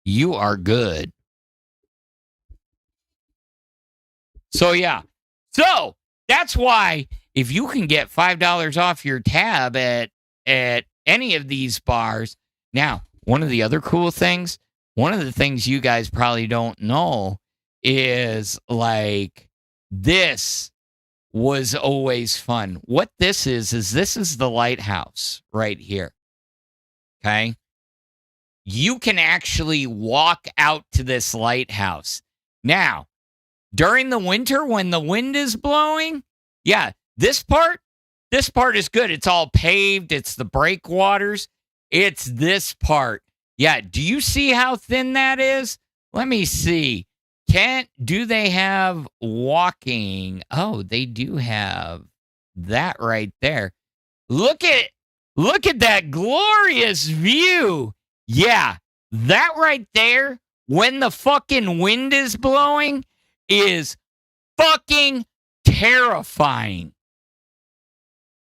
you are good. So, yeah. So, that's why if you can get $5 off your tab at any of these bars. Now, one of the other cool things, one of the things you guys probably don't know is like this was always fun. What this is this is the lighthouse right here. Okay? You can actually walk out to this lighthouse. Now, during the winter when the wind is blowing, yeah, this part is good. It's all paved. It's the breakwaters. It's this part. Yeah, do you see how thin that is? Let me see. Do they have walking? Oh, they do have that right there. Look at that glorious view. Yeah, that right there, when the fucking wind is blowing, is fucking terrifying.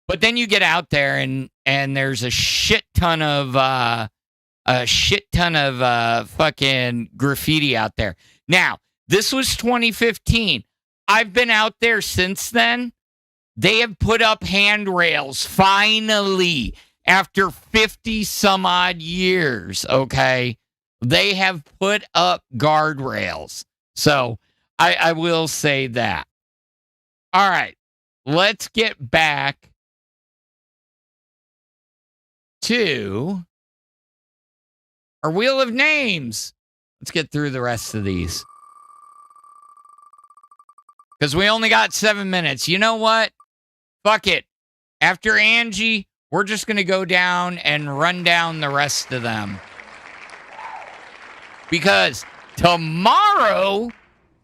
But then you get out there and there's a shit ton of fucking graffiti out there. Now, this was 2015. I've been out there since then. They have put up handrails finally after 50 some odd years, okay? They have put up guardrails. So, I will say that. All right, let's get back to our Wheel of Names. Let's get through the rest of these. Because we only got 7 minutes. You know what? Fuck it. After Angie, we're just going to go down and run down the rest of them. Because tomorrow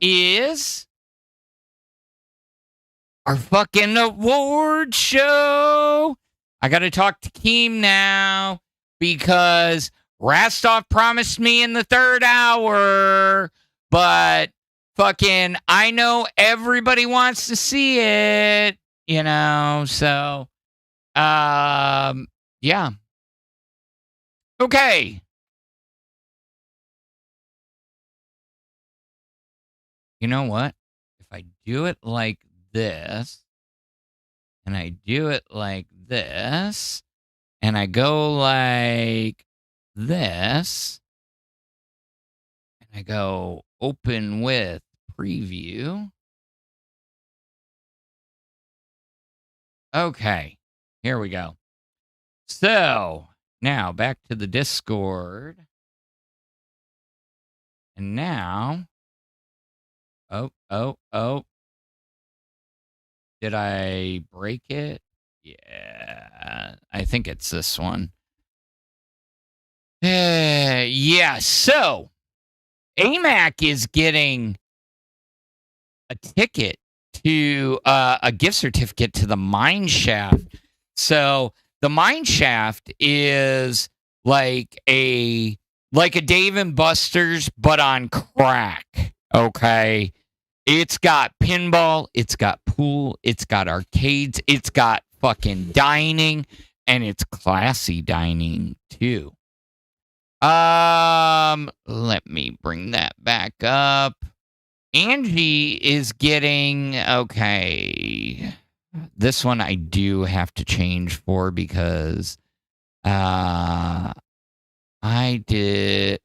is our fucking award show. I got to talk to Keem now because Rastov promised me in the 3rd hour, but fucking I know everybody wants to see it, you know, so yeah. Okay. You know what? If I do it like this, and I do it like this, and I go like this, and I go open with preview. Okay, here we go. So, now back to the Discord. And now, oh. Did I break it? Yeah, I think it's this one. Yeah, so AMAC is getting a ticket to a gift certificate to the mine shaft. So The mine shaft is like a Dave and Buster's, but on crack. Okay. It's got pinball, it's got pool, it's got arcades, it's got fucking dining, and it's classy dining too. Let me bring that back up. Angie is getting, okay. This one I do have to change for because I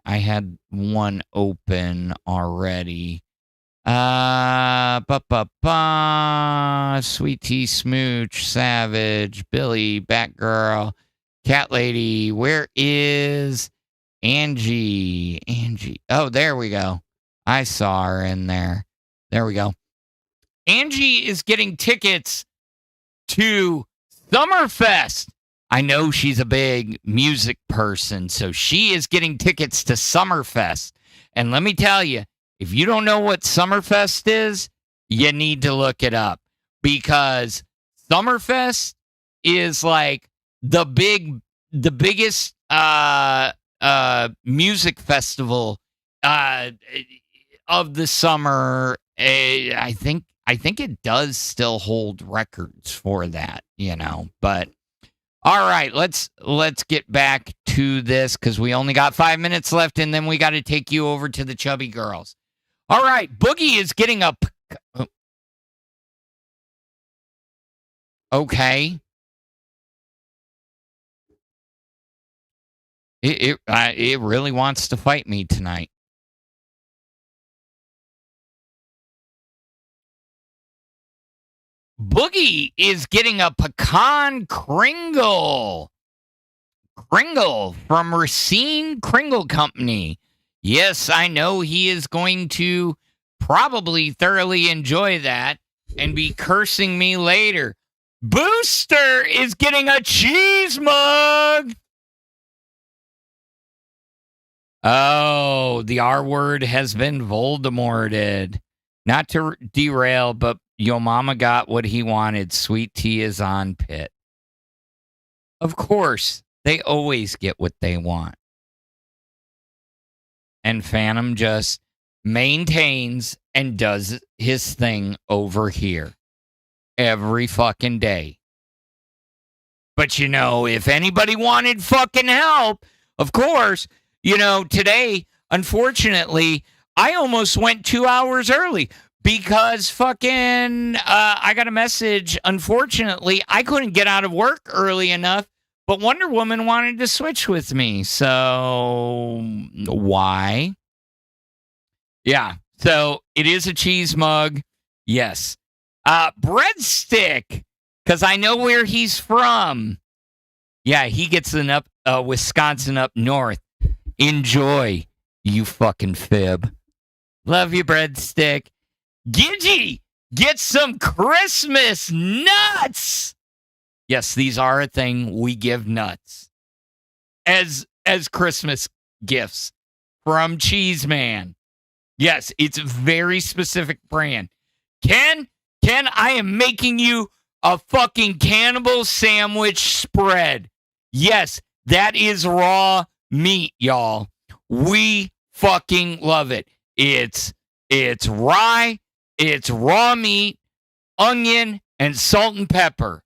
had one open already. Sweet Tea Smooch, Savage, Billy, Batgirl, Cat Lady. Where is Angie? Oh, there we go. I saw her in there. There we go. Angie is getting tickets to Summerfest. I know she's a big music person, so she is getting tickets to Summerfest. And let me tell you, if you don't know what Summerfest is, you need to look it up, because Summerfest is like the biggest music festival of the summer. I think it does still hold records for that, but all right, let's get back to this, because we only got 5 minutes left, and then we got to take you over to the chubby girls. All right, Boogie is getting a... Okay. It really wants to fight me tonight. Boogie is getting a pecan Kringle. Kringle from Racine Kringle Company. Yes, I know he is going to probably thoroughly enjoy that and be cursing me later. Booster is getting a cheese mug. Oh, the R word has been Voldemorted. Not to derail, but Yo Mama got what he wanted. Sweet Tea is on pit. Of course, they always get what they want. And Phantom just maintains and does his thing over here every fucking day. But if anybody wanted fucking help, of course, today, unfortunately, I almost went 2 hours early because fucking I got a message. Unfortunately, I couldn't get out of work early enough, but Wonder Woman wanted to switch with me. So why? Yeah. So it is a cheese mug. Yes. Breadstick, because I know where he's from. Yeah, he gets an Wisconsin up north. Enjoy, you fucking fib. Love you, Breadstick. Gidgy, get some Christmas nuts. Yes, these are a thing. We give nuts as Christmas gifts from Cheeseman. Yes, it's a very specific brand. Ken, I am making you a fucking cannibal sandwich spread. Yes, that is raw meat, y'all. We fucking love it. It's rye, it's raw meat, onion, and salt and pepper.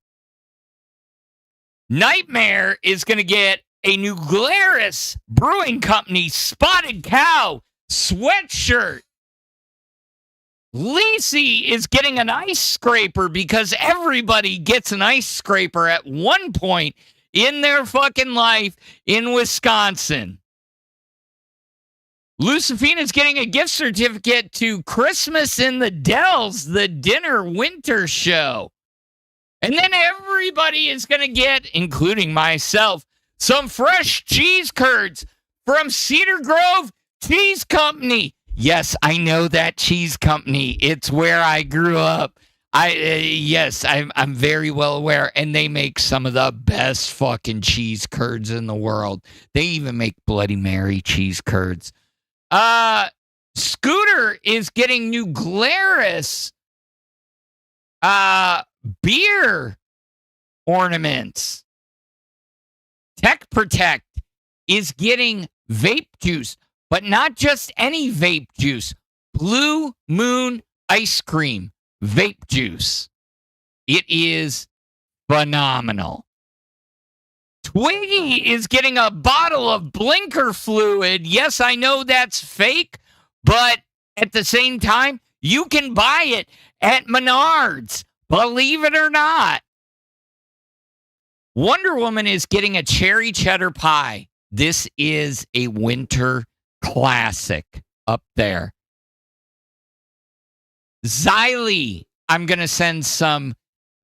Nightmare is going to get a new Glarus Brewing Company Spotted Cow sweatshirt. Lacey is getting an ice scraper because everybody gets an ice scraper at one point in their fucking life in Wisconsin. Lucifina's getting a gift certificate to Christmas in the Dells, the dinner winter show. And then everybody is going to get, including myself, some fresh cheese curds from Cedar Grove Cheese Company. Yes, I know that cheese company. It's where I grew up. I'm very well aware, and they make some of the best fucking cheese curds in the world. They even make Bloody Mary cheese curds. Scooter is getting new Glarus beer ornaments. Tech Protect is getting vape juice, but not just any vape juice. Blue Moon Ice Cream vape juice. It is phenomenal. Twiggy is getting a bottle of blinker fluid. Yes, I know that's fake, but at the same time, you can buy it at Menards. Believe it or not. Wonder Woman is getting a cherry cheddar pie. This is a winter classic up there. Xylee, I'm going to send some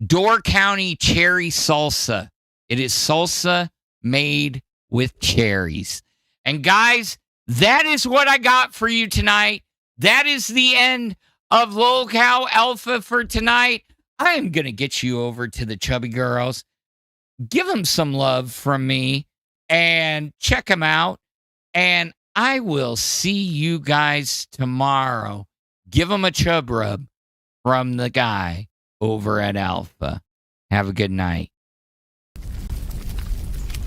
Door County cherry salsa. It is salsa made with cherries. And guys, that is what I got for you tonight. That is the end of Lolcow Alpha for tonight. I am going to get you over to the Chubby Girls. Give them some love from me and check them out. And I will see you guys tomorrow. Give them a chub rub from the guy over at Alpha. Have a good night.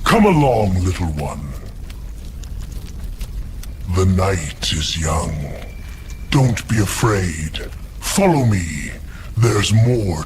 Come along, little one. The night is young. Don't be afraid. Follow me. There's more